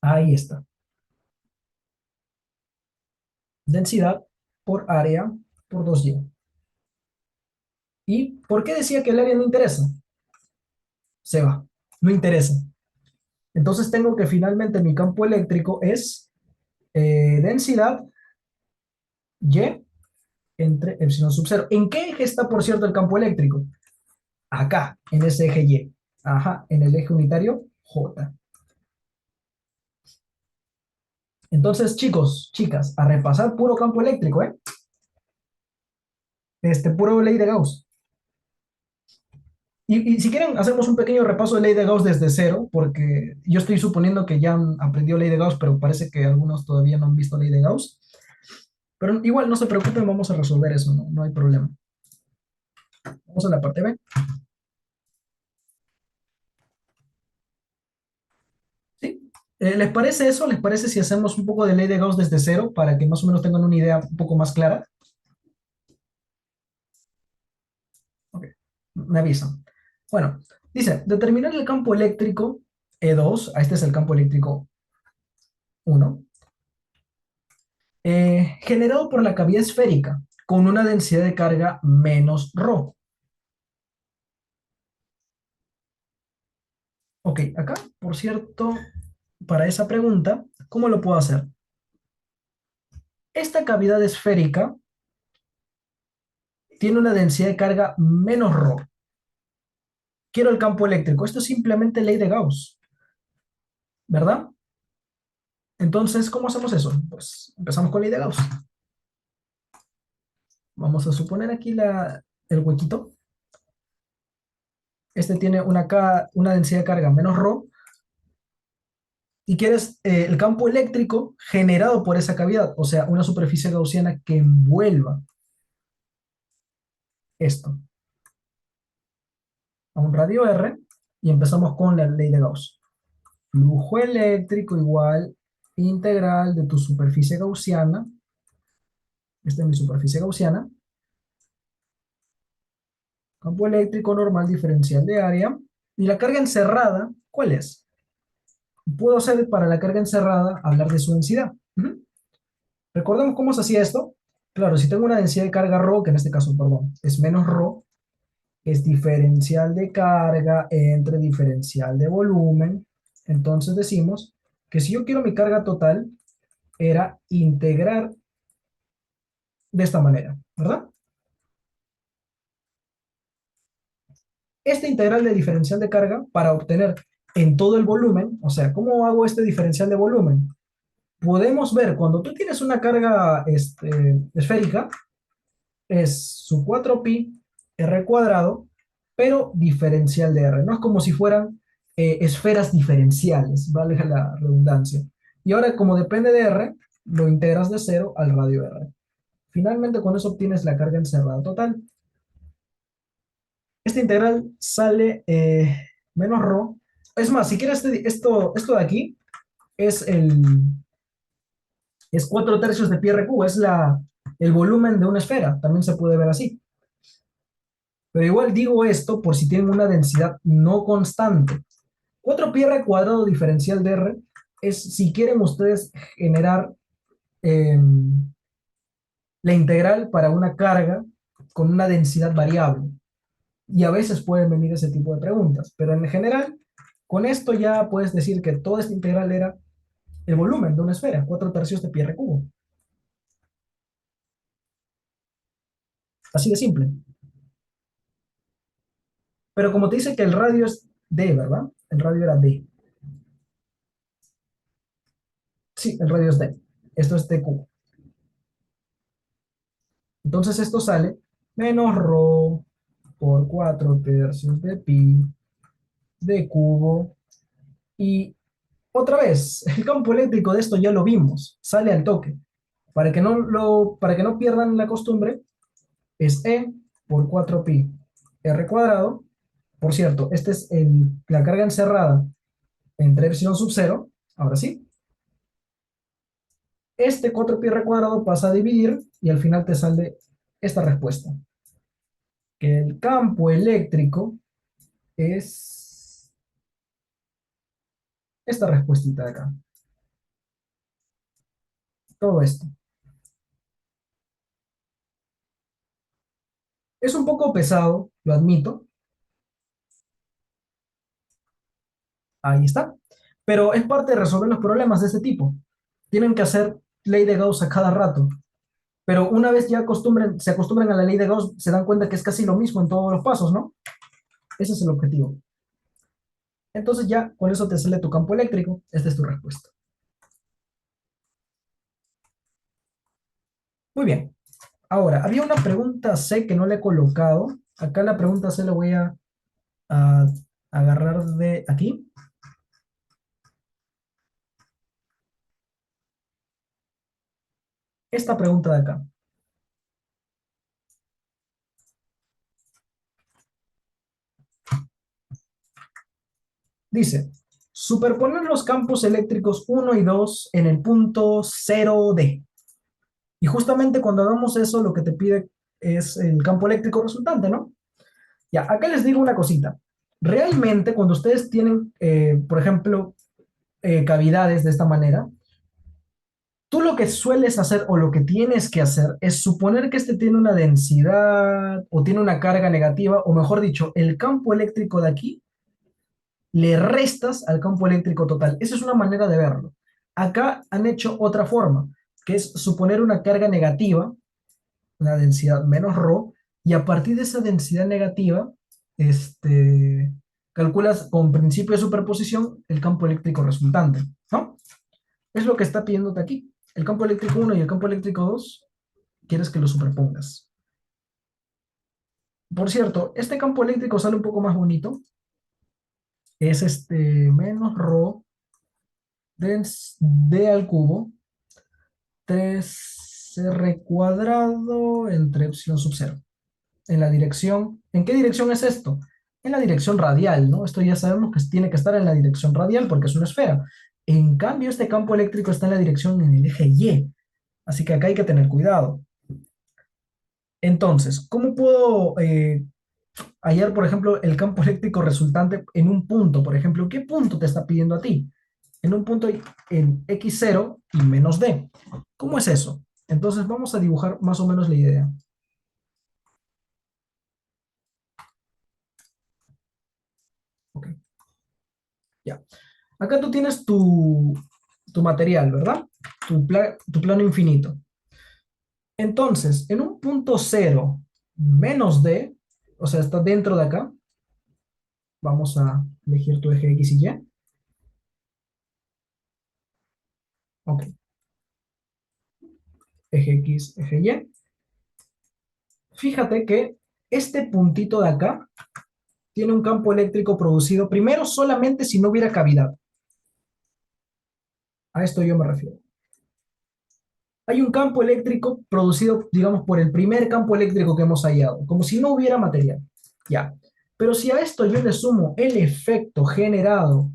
Ahí está. Densidad por área por 2y. ¿Y por qué decía que el área no interesa? Se va, no interesa. Entonces tengo que finalmente mi campo eléctrico es densidad Y entre epsilon sub 0. ¿En qué eje está, por cierto, el campo eléctrico? Acá, en ese eje Y. Ajá, en el eje unitario J. Entonces, chicos, chicas, a repasar puro campo eléctrico, ¿eh? Puro ley de Gauss. Y si quieren, hacemos un pequeño repaso de ley de Gauss desde cero, porque yo estoy suponiendo que ya han aprendido ley de Gauss, pero parece que algunos todavía no han visto ley de Gauss. Pero igual, no se preocupen, vamos a resolver eso, no, no hay problema. Vamos a la parte B. ¿Sí? ¿Les parece eso? ¿Les parece si hacemos un poco de ley de Gauss desde cero para que más o menos tengan una idea un poco más clara? Ok, me avisan. Bueno, dice, determinar el campo eléctrico E2, este es el campo eléctrico 1, generado por la cavidad esférica con una densidad de carga menos ρ. Ok, acá, por cierto, para esa pregunta, ¿cómo lo puedo hacer? Esta cavidad esférica tiene una densidad de carga menos ρ. Quiero el campo eléctrico. Esto es simplemente ley de Gauss, ¿verdad? Entonces, ¿cómo hacemos eso? Pues empezamos con ley de Gauss. Vamos a suponer aquí el huequito. Este tiene una densidad de carga menos ρ y quieres el campo eléctrico generado por esa cavidad, o sea, una superficie gaussiana que envuelva esto a un radio R y empezamos con la ley de Gauss. Flujo eléctrico igual integral de tu superficie gaussiana, esta es mi superficie gaussiana, campo eléctrico normal diferencial de área, y la carga encerrada, ¿cuál es? Puedo hacer para la carga encerrada hablar de su densidad. ¿Recordamos cómo se hacía esto? Claro, si tengo una densidad de carga ρ, que en este caso, perdón, es menos ρ, es diferencial de carga entre diferencial de volumen. Entonces decimos que si yo quiero mi carga total, era integrar de esta manera, ¿verdad? Este integral de diferencial de carga para obtener en todo el volumen, o sea, ¿cómo hago este diferencial de volumen? Podemos ver, cuando tú tienes una carga esférica, es su 4pi r cuadrado, pero diferencial de r. No es como si fueran esferas diferenciales, vale la redundancia. Y ahora, como depende de r, lo integras de 0 al radio r. Finalmente, con eso obtienes la carga encerrada total. Este integral sale menos rho. Es más, si quieres, esto de aquí es 4 tercios de pi r cubo, es el volumen de una esfera, también se puede ver así. Pero igual digo esto por si tienen una densidad no constante. 4 pi r cuadrado diferencial de r es si quieren ustedes generar eh, la integral para una carga con una densidad variable. Y a veces pueden venir ese tipo de preguntas, pero en general, con esto ya puedes decir que toda esta integral era el volumen de una esfera, 4 tercios de pi r cubo. Así de simple. Pero como te dice que el radio es d, ¿verdad? El radio era d. Sí, el radio es d. Esto es d cubo. Entonces esto sale menos rho por 4 tercios de pi d cubo. Y otra vez, el campo eléctrico de esto ya lo vimos, sale al toque. Para que no pierdan la costumbre, es E por 4pi r cuadrado. Por cierto, esta es la carga encerrada entre epsilon sub 0. Ahora sí, este 4pi r cuadrado pasa a dividir y al final te sale esta respuesta, que el campo eléctrico es esta respuestita de acá. Todo esto. Es un poco pesado, lo admito. Ahí está. Pero es parte de resolver los problemas de este tipo. Tienen que hacer ley de Gauss a cada rato. Pero una vez ya se acostumbran a la ley de Gauss, se dan cuenta que es casi lo mismo en todos los pasos, ¿no? Ese es el objetivo. Entonces ya con eso te sale tu campo eléctrico. Esta es tu respuesta. Muy bien. Ahora, había una pregunta C que no le he colocado. Acá la pregunta C la voy a agarrar de aquí. Esta pregunta de acá. Dice, superponer los campos eléctricos uno y 2 en el punto 0D. Y justamente cuando hagamos eso, lo que te pide es el campo eléctrico resultante, ¿no? Ya, acá les digo una cosita. Realmente, cuando ustedes tienen, por ejemplo, cavidades de esta manera, tú lo que sueles hacer o lo que tienes que hacer es suponer que este tiene una densidad o tiene una carga negativa, o mejor dicho, el campo eléctrico de aquí le restas al campo eléctrico total. Esa es una manera de verlo. Acá han hecho otra forma, que es suponer una carga negativa, una densidad menos ρ, y a partir de esa densidad negativa, calculas con principio de superposición el campo eléctrico resultante, ¿no? Es lo que está pidiéndote aquí. El campo eléctrico uno y el campo eléctrico 2 quieres que lo superpongas. Por cierto, este campo eléctrico sale un poco más bonito. Es menos ρ d al cubo 3r cuadrado entre epsilon sub 0. En la dirección, ¿en qué dirección es esto? En la dirección radial, ¿no? Esto ya sabemos que tiene que estar en la dirección radial porque es una esfera. En cambio, este campo eléctrico está en la dirección en el eje Y. Así que acá hay que tener cuidado. Entonces, ¿cómo puedo hallar, por ejemplo, el campo eléctrico resultante en un punto? Por ejemplo, ¿qué punto te está pidiendo a ti? En un punto en x0 y menos d. ¿Cómo es eso? Entonces vamos a dibujar más o menos la idea. Ok, ya. Acá tú tienes tu material, ¿verdad? Tu plano infinito. Entonces, en un punto cero menos d, o sea, está dentro de acá, Vamos a elegir tu eje X y Y. Ok, eje X, eje Y. Fíjate que este puntito de acá tiene un campo eléctrico producido primero solamente si no hubiera cavidad. A esto yo me refiero. Hay un campo eléctrico producido, digamos, por el primer campo eléctrico que hemos hallado, como si no hubiera material. Ya. Pero si a esto yo le sumo el efecto generado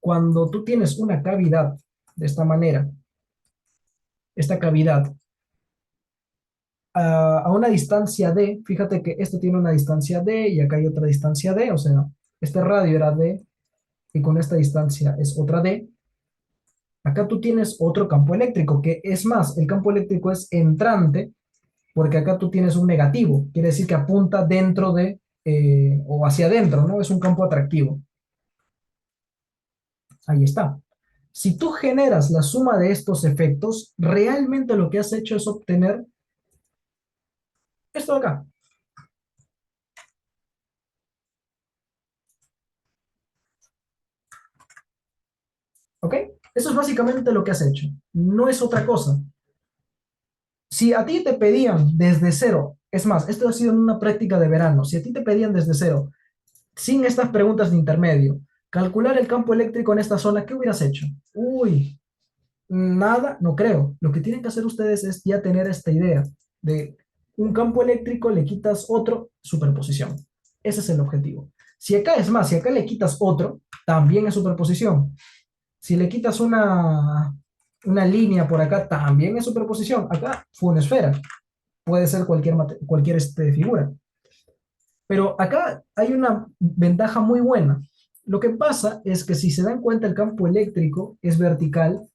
cuando tú tienes una cavidad de esta manera, esta cavidad a una distancia d, fíjate que esto tiene una distancia d y acá hay otra distancia d, o sea, este radio era d y con esta distancia es otra d. Acá tú tienes otro campo eléctrico, que es más, el campo eléctrico es entrante, porque acá tú tienes un negativo, quiere decir que apunta dentro de, o hacia adentro, ¿no? Es un campo atractivo. Ahí está. Si tú generas la suma de estos efectos, realmente lo que has hecho es obtener esto de acá, ¿ok? Eso es básicamente lo que has hecho, no es otra cosa. Si a ti te pedían desde cero, es más, esto ha sido en una práctica de verano, si a ti te pedían desde cero, sin estas preguntas de intermedio, calcular el campo eléctrico en esta zona, ¿qué hubieras hecho? Uy, nada, no creo. Lo que tienen que hacer ustedes es ya tener esta idea de un campo eléctrico, le quitas otro, superposición. Ese es el objetivo. Si acá es más, si acá le quitas otro, también es superposición. Si le quitas una línea por acá, también es superposición. Acá fue una esfera. Puede ser cualquier figura. Pero acá hay una ventaja muy buena. Lo que pasa es que si se dan cuenta, el campo eléctrico es vertical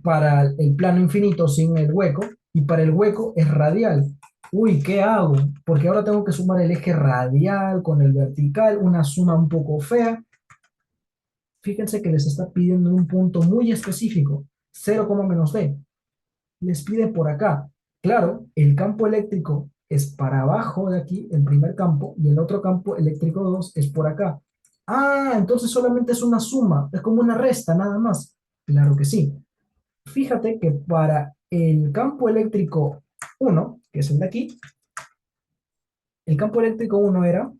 para el plano infinito sin el hueco y para el hueco es radial. Uy, ¿qué hago? Porque ahora tengo que sumar el eje radial con el vertical, una suma un poco fea. Fíjense que les está pidiendo un punto muy específico, 0, menos d. Les pide por acá. Claro, el campo eléctrico es para abajo de aquí, el primer campo, y el otro campo eléctrico 2 es por acá. Ah, entonces solamente es una suma, es como una resta, nada más. Claro que sí. Fíjate que para el campo eléctrico 1, que es el de aquí, el campo eléctrico 1 era,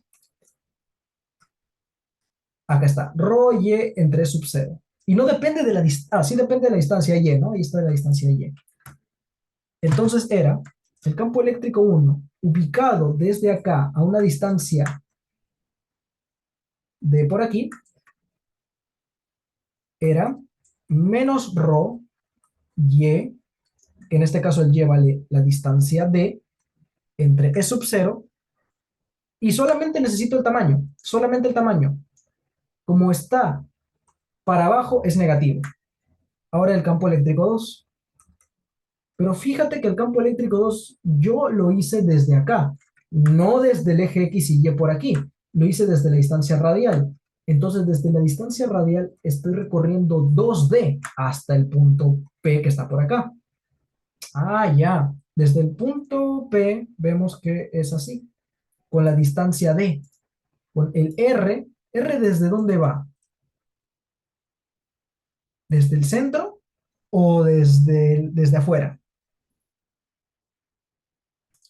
acá está, ρ y entre sub 0. Y no depende de la distancia, sí depende de la distancia y, ¿no? Ahí está la distancia y. Entonces era el campo eléctrico 1, ubicado desde acá a una distancia de por aquí, era menos ρ y, que en este caso el y vale la distancia d, entre e sub 0, y solamente necesito el tamaño, solamente el tamaño. Como está para abajo es negativo. Ahora el campo eléctrico 2. Pero fíjate que el campo eléctrico 2 yo lo hice desde acá, no desde el eje X y Y por aquí. Lo hice desde la distancia radial. Entonces, desde la distancia radial estoy recorriendo 2D hasta el punto P que está por acá. Ah, ya. Desde el punto P vemos que es así, con la distancia D. Con el R, ¿R desde dónde va? ¿Desde el centro o desde afuera?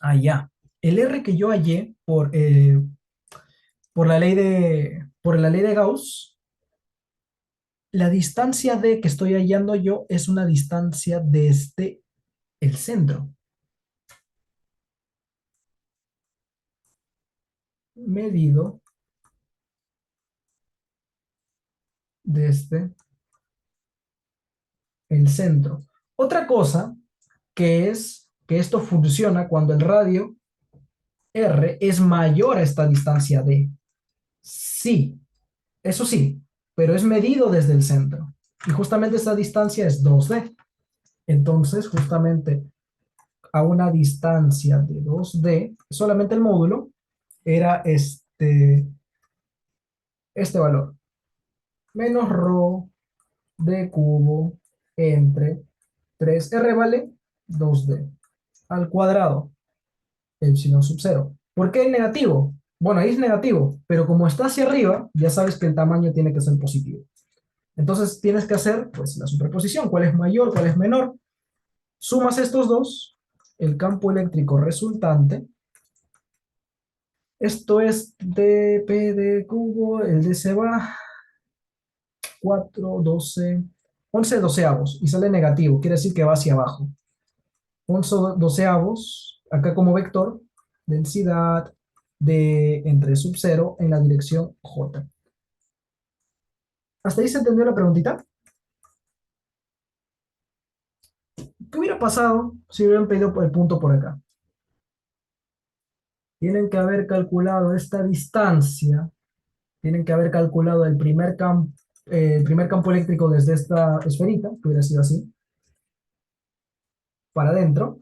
Ah, ya. El R que yo hallé por la ley de Gauss, la distancia D que estoy hallando yo es una distancia desde el centro, medido desde el centro. Otra cosa que es que esto funciona cuando el radio R es mayor a esta distancia D. Sí, eso sí, pero es medido desde el centro. Y justamente esta distancia es 2D. Entonces, justamente a una distancia de 2D, solamente el módulo era este valor, menos rho d cubo entre 3R vale 2D al cuadrado, epsilon sub 0. ¿Por qué el negativo? Bueno, ahí es negativo, pero como está hacia arriba, ya sabes que el tamaño tiene que ser positivo. Entonces tienes que hacer pues la superposición, cuál es mayor, cuál es menor. Sumas estos dos, el campo eléctrico resultante. Esto es dp de cubo, el d se va, 4 12 11 doceavos, y sale negativo, quiere decir que va hacia abajo. 11 doceavos, acá como vector, densidad de entre sub 0 en la dirección J. ¿Hasta ahí se entendió la preguntita? ¿Qué hubiera pasado si hubieran pedido el punto por acá? Tienen que haber calculado esta distancia, tienen que haber calculado el primer campo eléctrico desde esta esferita, que hubiera sido así, para adentro.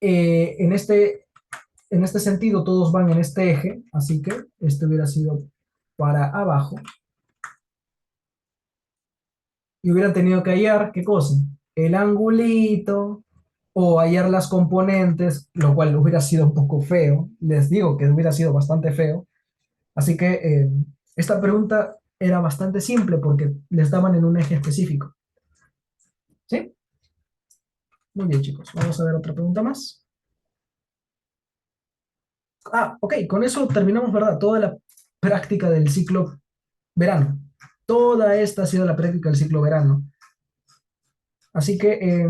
En este sentido, todos van en este eje, así que este hubiera sido para abajo. Y hubieran tenido que hallar, ¿qué cosa? El angulito o hallar las componentes, lo cual hubiera sido un poco feo. Les digo que hubiera sido bastante feo. Así que esta pregunta era bastante simple porque les daban en un eje específico. ¿Sí? Muy bien, chicos. Vamos a ver otra pregunta más. Ah, ok. Con eso terminamos, ¿verdad? Toda la práctica del ciclo verano. Toda esta ha sido la práctica del ciclo verano. Así que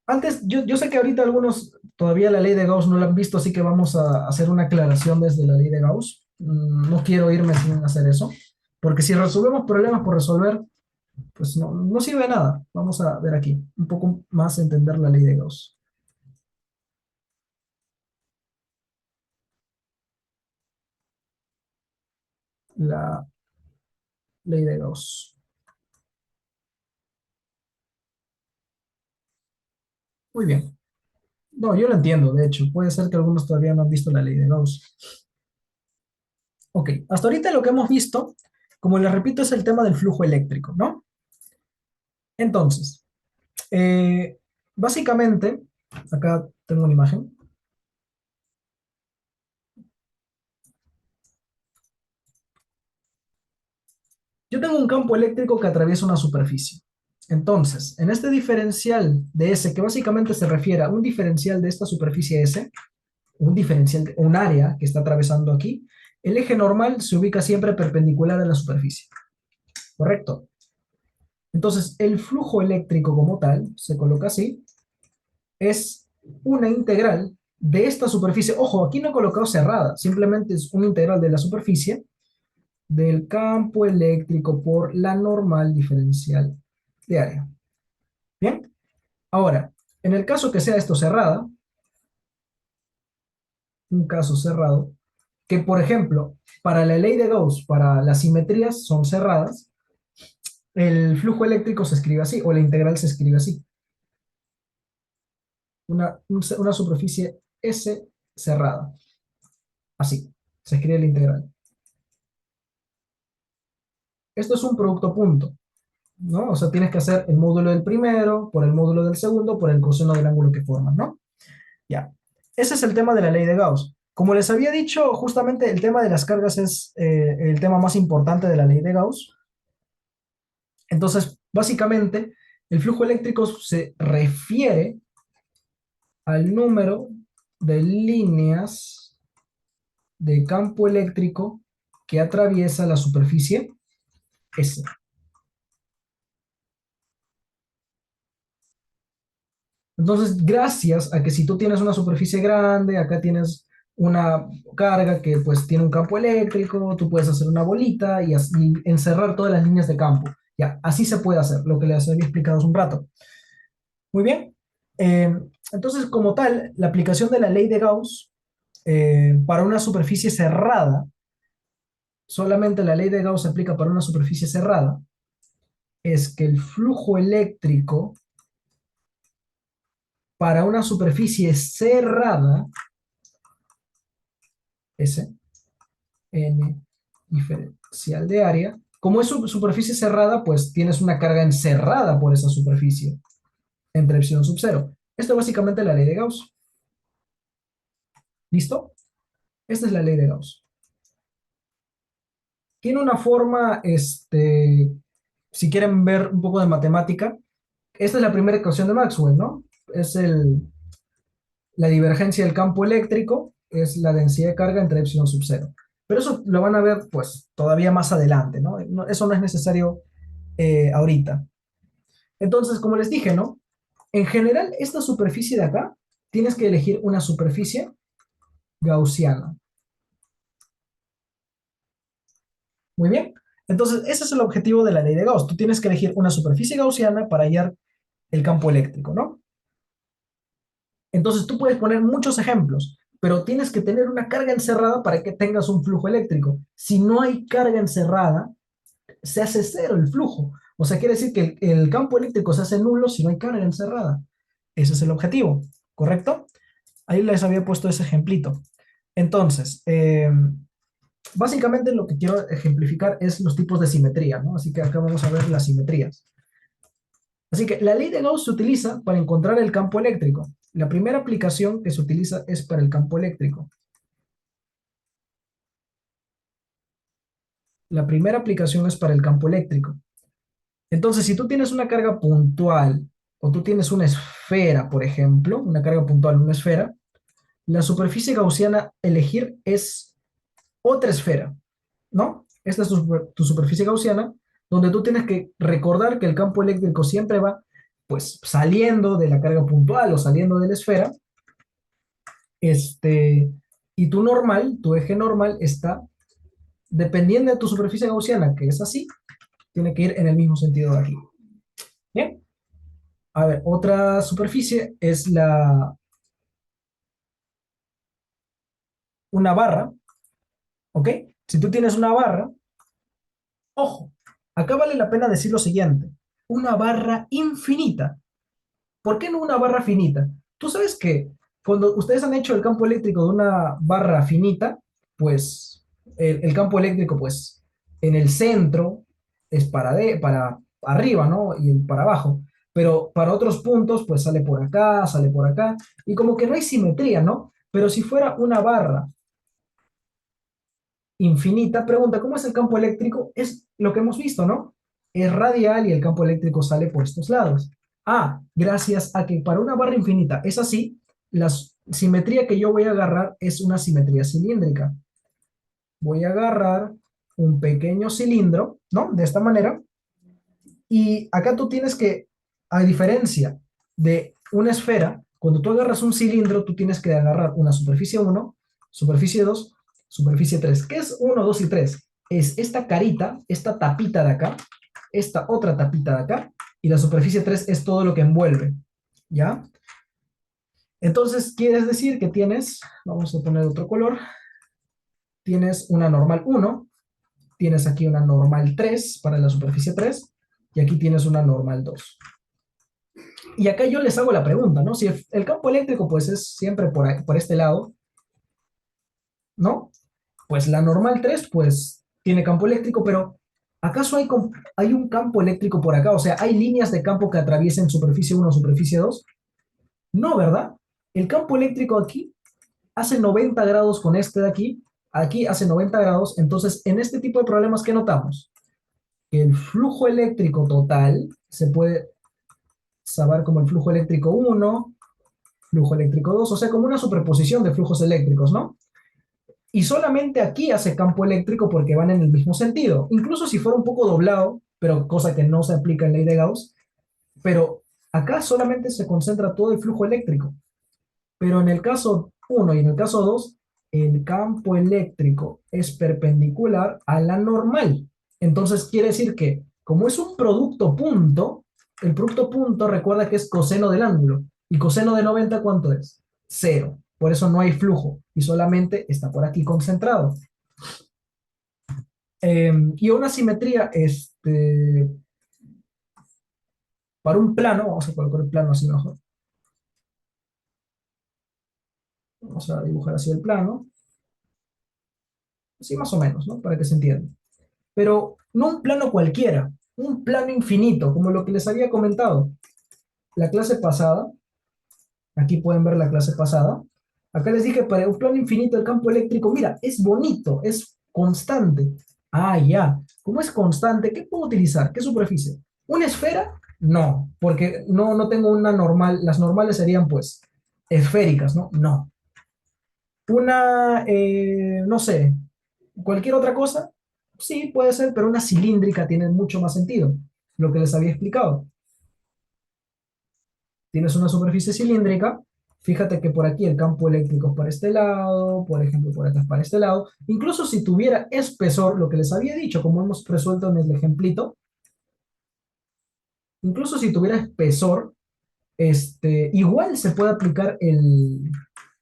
antes, yo sé que ahorita algunos todavía la ley de Gauss no la han visto, así que vamos a hacer una aclaración desde la ley de Gauss. No quiero irme sin hacer eso, porque si resolvemos problemas por resolver, pues no sirve de nada. Vamos a ver aquí, un poco más entender la ley de Gauss. La ley de Gauss. Muy bien. No, yo lo entiendo, de hecho. Puede ser que algunos todavía no han visto la ley de Gauss. Ok, hasta ahorita lo que hemos visto, como les repito, es el tema del flujo eléctrico, ¿no? Entonces, Eh, básicamente, acá tengo una imagen. Yo tengo un campo eléctrico que atraviesa una superficie. Entonces, en este diferencial de S, que básicamente se refiere a un diferencial de esta superficie S, un diferencial, un área que está atravesando aquí, el eje normal se ubica siempre perpendicular a la superficie. ¿Correcto? Entonces, el flujo eléctrico como tal, se coloca así, es una integral de esta superficie. Ojo, aquí no he colocado cerrada, simplemente es una integral de la superficie del campo eléctrico por la normal diferencial de área. Bien, ahora, en el caso que sea esto cerrada, un caso cerrado, que por ejemplo, para la ley de Gauss, para las simetrías son cerradas, el flujo eléctrico se escribe así, o la integral se escribe así. Una superficie S cerrada. Así, se escribe la integral. Esto es un producto punto, ¿no? O sea, tienes que hacer el módulo del primero, por el módulo del segundo, por el coseno del ángulo que forman, ¿no? Ya. Ese es el tema de la ley de Gauss. Como les había dicho, justamente el tema de las cargas es el tema más importante de la ley de Gauss. Entonces, básicamente, el flujo eléctrico se refiere al número de líneas de campo eléctrico que atraviesa la superficie S. Entonces, gracias a que si tú tienes una superficie grande, acá tienes una carga que pues tiene un campo eléctrico, tú puedes hacer una bolita y, así, encerrar todas las líneas de campo. Ya, así se puede hacer, lo que les había explicado hace un rato. Muy bien. Eh, entonces, como tal, la aplicación de la ley de Gauss para una superficie cerrada, solamente la ley de Gauss se aplica para una superficie cerrada, es que el flujo eléctrico para una superficie cerrada, S, N diferencial de área. Como es superficie cerrada, pues tienes una carga encerrada por esa superficie entre epsilon sub cero. Esto es básicamente la ley de Gauss. ¿Listo? Esta es la ley de Gauss. Tiene una forma, si quieren ver un poco de matemática, esta es la primera ecuación de Maxwell, ¿no? Es la divergencia del campo eléctrico, es la densidad de carga entre epsilon sub cero. Pero eso lo van a ver, pues, todavía más adelante, ¿no? Eso no es necesario ahorita. Entonces, como les dije, ¿no? En general, esta superficie de acá, tienes que elegir una superficie gaussiana. Muy bien. Entonces, ese es el objetivo de la ley de Gauss. Tú tienes que elegir una superficie gaussiana para hallar el campo eléctrico, ¿no? Entonces, tú puedes poner muchos ejemplos, pero tienes que tener una carga encerrada para que tengas un flujo eléctrico. Si no hay carga encerrada, se hace cero el flujo. O sea, quiere decir que el campo eléctrico se hace nulo si no hay carga encerrada. Ese es el objetivo, ¿correcto? Ahí les había puesto ese ejemplito. Entonces, básicamente lo que quiero ejemplificar es los tipos de simetría, ¿no? Así que acá vamos a ver las simetrías. Así que la ley de Gauss se utiliza para encontrar el campo eléctrico. La primera aplicación que se utiliza es para el campo eléctrico. La primera aplicación es para el campo eléctrico. Entonces, si tú tienes una carga puntual o tú tienes una esfera, por ejemplo, una carga puntual, una esfera, la superficie gaussiana a elegir es otra esfera, ¿no? Esta es tu superficie gaussiana, donde tú tienes que recordar que el campo eléctrico siempre va, pues, saliendo de la carga puntual o saliendo de la esfera, y tu normal, tu eje normal está, dependiendo de tu superficie gaussiana, que es así, tiene que ir en el mismo sentido de aquí. Bien, a ver, otra superficie es una barra, ¿ok? Si tú tienes una barra, ojo, acá vale la pena decir lo siguiente, una barra infinita. ¿Por qué no una barra finita? Tú sabes que cuando ustedes han hecho el campo eléctrico de una barra finita, pues el campo eléctrico, pues en el centro es para arriba, ¿no? Y para abajo. Pero para otros puntos, pues sale por acá, y como que no hay simetría, ¿no? Pero si fuera una barra infinita, pregunta, ¿cómo es el campo eléctrico? Es lo que hemos visto, ¿no? Es radial y el campo eléctrico sale por estos lados. Ah, gracias a que para una barra infinita es así, la simetría que yo voy a agarrar es una simetría cilíndrica. Voy a agarrar un pequeño cilindro, ¿no? De esta manera. Y acá tú tienes que, a diferencia de una esfera, cuando tú agarras un cilindro, tú tienes que agarrar una superficie uno, superficie 2, superficie 3. ¿Qué es uno, 2 y 3? Es esta carita, esta tapita de acá, esta otra tapita de acá, y la superficie 3 es todo lo que envuelve, ¿ya? Entonces, quieres decir que tienes, vamos a poner otro color, tienes una normal uno, tienes aquí una normal 3 para la superficie 3, y aquí tienes una normal 2. Y acá yo les hago la pregunta, ¿no? Si el campo eléctrico pues es siempre por este lado, ¿no? Pues la normal 3 pues tiene campo eléctrico, pero ¿acaso hay un campo eléctrico por acá? O sea, ¿hay líneas de campo que atraviesen superficie uno o superficie 2? No, ¿verdad? El campo eléctrico aquí hace 90 grados con este de aquí hace 90 grados, entonces en este tipo de problemas, ¿qué notamos? Que el flujo eléctrico total se puede saber como el flujo eléctrico uno, flujo eléctrico 2, o sea, como una superposición de flujos eléctricos, ¿no? Y solamente aquí hace campo eléctrico porque van en el mismo sentido, incluso si fuera un poco doblado, pero cosa que no se aplica en ley de Gauss, pero acá solamente se concentra todo el flujo eléctrico, pero en el caso uno y en el caso 2 el campo eléctrico es perpendicular a la normal. Entonces quiere decir que como es un producto punto, el producto punto recuerda que es coseno del ángulo. ¿Y coseno de 90 cuánto es? Cero. Por eso no hay flujo y solamente está por aquí concentrado. Y una simetría, para un plano, vamos a colocar el plano así mejor. Vamos a dibujar así el plano, así más o menos, ¿no? Para que se entienda. Pero no un plano cualquiera, un plano infinito, como lo que les había comentado. La clase pasada, aquí pueden ver la clase pasada, Acá les dije para un plano infinito el campo eléctrico, mira, es bonito, es constante. Ah, ya. Como es constante, ¿qué puedo utilizar? ¿Qué superficie? ¿Una esfera? No, porque no tengo una normal. Las normales serían pues esféricas, ¿no? No. Una, no sé, cualquier otra cosa, sí, puede ser, pero una cilíndrica tiene mucho más sentido. Lo que les había explicado. Tienes una superficie cilíndrica, fíjate que por aquí el campo eléctrico es para este lado, por ejemplo, por acá es para este lado. Incluso si tuviera espesor, lo que les había dicho, como hemos resuelto en el ejemplito, incluso si tuviera espesor, igual se puede aplicar el,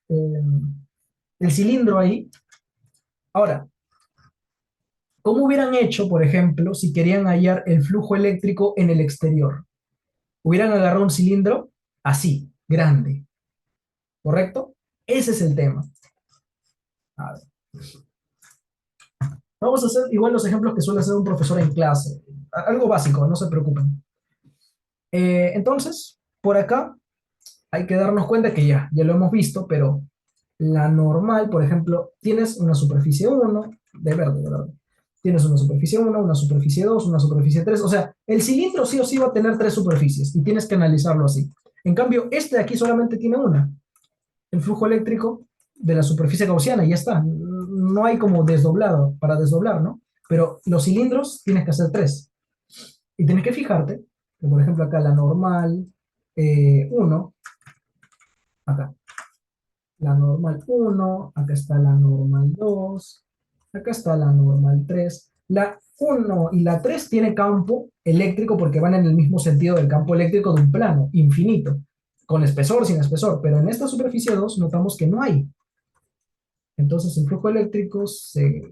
el cilindro ahí. Ahora, ¿cómo hubieran hecho, por ejemplo, si querían hallar el flujo eléctrico en el exterior? Hubieran agarrado un cilindro así, grande, ¿correcto? Ese es el tema. A ver, vamos a hacer igual los ejemplos que suele hacer un profesor en clase. Algo básico, no se preocupen. Entonces, por acá hay que darnos cuenta que ya lo hemos visto, pero la normal, por ejemplo, tienes una superficie uno de verde. Tienes una superficie uno, una superficie 2, una superficie 3. O sea, el cilindro sí o sí va a tener tres superficies y tienes que analizarlo así. En cambio, este de aquí solamente tiene una. El flujo eléctrico de la superficie gaussiana y ya está. No hay como desdoblado para desdoblar, ¿no? Pero los cilindros tienes que hacer tres. Y tienes que fijarte que, por ejemplo, acá la normal 1, acá la normal uno, acá está la normal 2, acá está la normal 3. La uno y la 3 tiene campo eléctrico porque van en el mismo sentido del campo eléctrico de un plano infinito, con espesor, sin espesor, pero en esta superficie 2 notamos que no hay. Entonces el flujo eléctrico se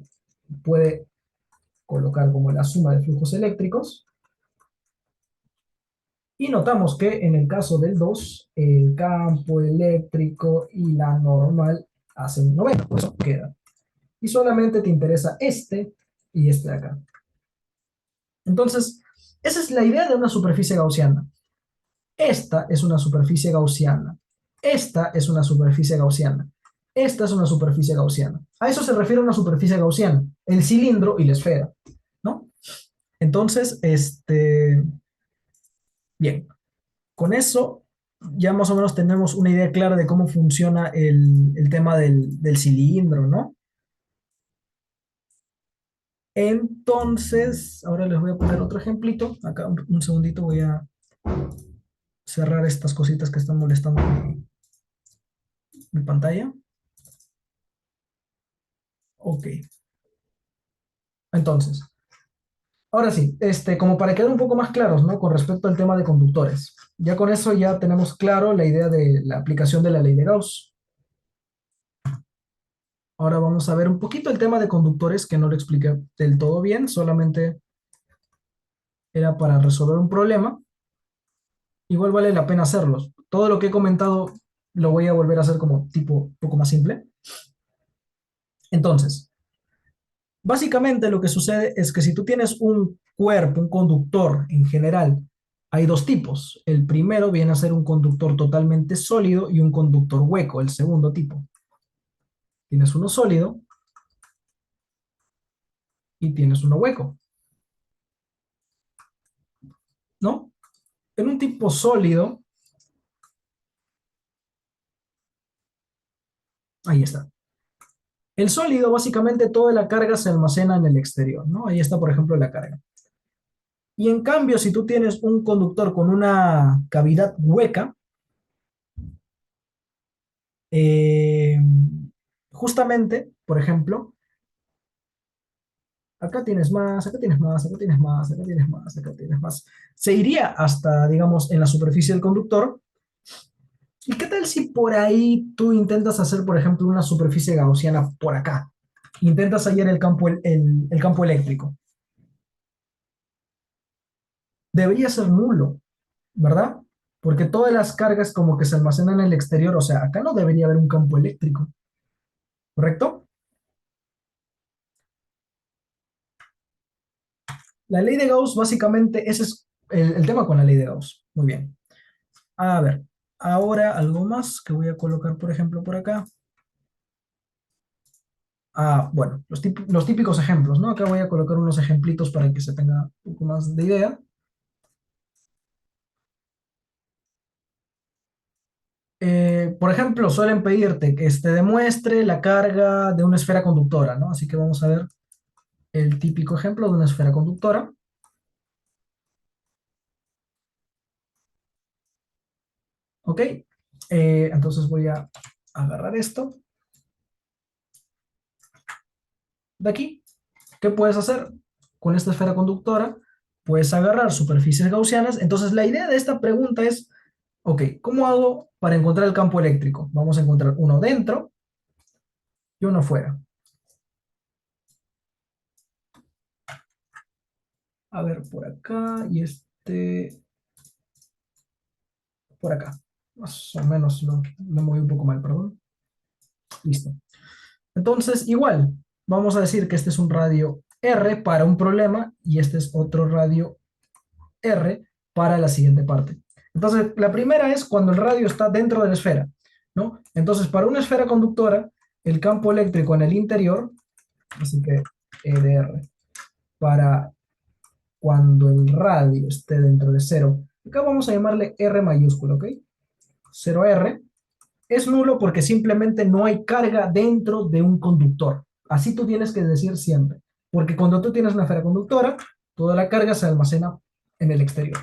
puede colocar como la suma de flujos eléctricos y notamos que en el caso del 2 el campo eléctrico y la normal hacen un noveno, por eso queda. Y solamente te interesa este y este de acá. Entonces, esa es la idea de una superficie gaussiana. Esta es una superficie gaussiana. Esta es una superficie gaussiana. Esta es una superficie gaussiana. A eso se refiere una superficie gaussiana, el cilindro y la esfera, ¿no? Entonces, bien, con eso ya más o menos tenemos una idea clara de cómo funciona el tema del cilindro, ¿no? Entonces, ahora les voy a poner otro ejemplito. Acá un segundito voy a cerrar estas cositas que están molestando mi pantalla. Ok, entonces, ahora sí, como para quedar un poco más claros, ¿no? Con respecto al tema de conductores. Ya con eso ya tenemos claro la idea de la aplicación de la ley de Gauss. Ahora vamos a ver un poquito el tema de conductores que no lo expliqué del todo bien, solamente era para resolver un problema. Igual vale la pena hacerlos. Todo lo que he comentado lo voy a volver a hacer como tipo un poco más simple. Entonces, básicamente lo que sucede es que si tú tienes un cuerpo, un conductor en general, hay dos tipos. El primero viene a ser un conductor totalmente sólido y un conductor hueco, el segundo tipo. Tienes uno sólido y tienes uno hueco, ¿no? En un tipo sólido, ahí está. El sólido, básicamente toda la carga se almacena en el exterior, ¿no? Ahí está, por ejemplo, la carga. Y en cambio, si tú tienes un conductor con una cavidad hueca, eh, justamente, por ejemplo, acá tienes más, acá tienes más, acá tienes más, acá tienes más, acá tienes más. Se iría hasta, digamos, en la superficie del conductor. ¿Y qué tal si por ahí tú intentas hacer, por ejemplo, una superficie gaussiana por acá? Intentas hallar el campo eléctrico. Debería ser nulo, ¿verdad? Porque todas las cargas como que se almacenan en el exterior, o sea, acá no debería haber un campo eléctrico, ¿correcto? La ley de Gauss, básicamente, ese es el tema con la ley de Gauss. Muy bien. A ver, ahora algo más que voy a colocar, por ejemplo, por acá. bueno, los típicos ejemplos, ¿no? Acá voy a colocar unos ejemplitos para que se tenga un poco más de idea. Por ejemplo, suelen pedirte que demuestre la carga de una esfera conductora, ¿no? Así que vamos a ver el típico ejemplo de una esfera conductora, ¿ok? Entonces voy a agarrar esto de aquí. ¿Qué puedes hacer con esta esfera conductora? Puedes agarrar superficies gaussianas. Entonces, la idea de esta pregunta es, ok, ¿cómo hago para encontrar el campo eléctrico? Vamos a encontrar uno dentro y uno fuera. A ver, por acá y por acá. Más o menos lo moví un poco mal, perdón. Listo. Entonces, igual, vamos a decir que este es un radio R para un problema y este es otro radio R para la siguiente parte. Entonces, la primera es cuando el radio está dentro de la esfera, ¿no? Entonces, para una esfera conductora, el campo eléctrico en el interior, así que E de R, para cuando el radio esté dentro de cero, acá vamos a llamarle R mayúsculo, ¿ok? 0R, es nulo porque simplemente no hay carga dentro de un conductor. Así tú tienes que decir siempre. Porque cuando tú tienes una esfera conductora, toda la carga se almacena en el exterior.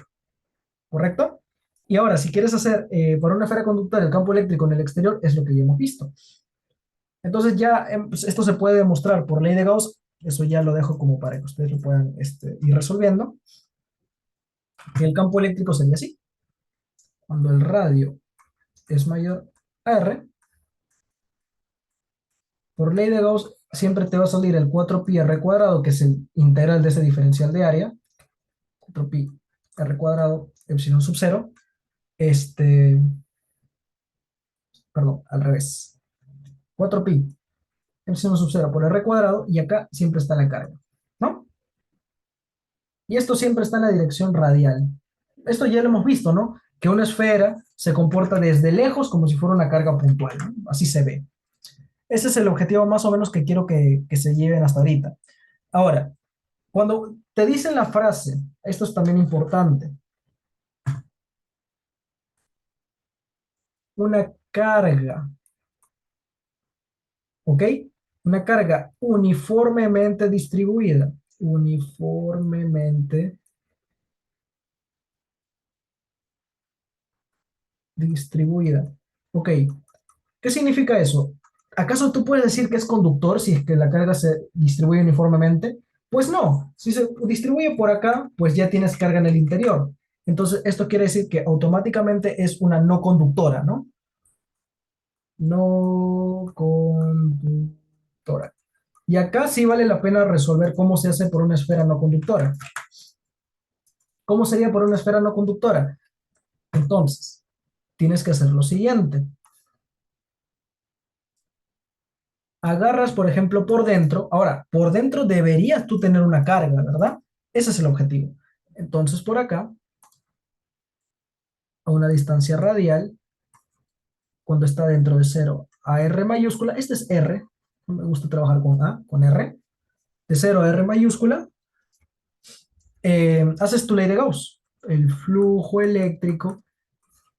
¿Correcto? Y ahora, si quieres hacer por una esfera conductora el campo eléctrico en el exterior, es lo que ya hemos visto. Entonces ya pues esto se puede demostrar por ley de Gauss. Eso ya lo dejo como para que ustedes lo puedan ir resolviendo. Y el campo eléctrico sería así. Cuando el radio es mayor a R, por ley de Gauss siempre te va a salir el 4pi r cuadrado, que es el integral de ese diferencial de área. 4pi r cuadrado, epsilon sub 0. Perdón, al revés. 4pi epsilon sub 0 por r cuadrado, y acá siempre está la carga, ¿no? Y esto siempre está en la dirección radial. Esto ya lo hemos visto, ¿no? Que una esfera se comporta desde lejos como si fuera una carga puntual, ¿no? Así se ve. Ese es el objetivo más o menos que quiero que se lleven hasta ahorita. Ahora, cuando te dicen la frase, esto es también importante, una carga, ¿ok? Una carga uniformemente distribuida. ¿Ok? ¿Qué significa eso? ¿Acaso tú puedes decir que es conductor si es que la carga se distribuye uniformemente? Pues no, si se distribuye por acá, pues ya tienes carga en el interior. Entonces, esto quiere decir que automáticamente es una no conductora, ¿no? No conductora. Y acá sí vale la pena resolver cómo se hace por una esfera no conductora. ¿Cómo sería por una esfera no conductora? Entonces, tienes que hacer lo siguiente. Agarras, por ejemplo, por dentro. Ahora, por dentro deberías tú tener una carga, ¿verdad? Ese es el objetivo. Entonces, por acá, a una distancia radial, cuando está dentro de cero a R mayúscula, este es R, no me gusta trabajar con A, con R, de cero a R mayúscula, haces tu ley de Gauss. El flujo eléctrico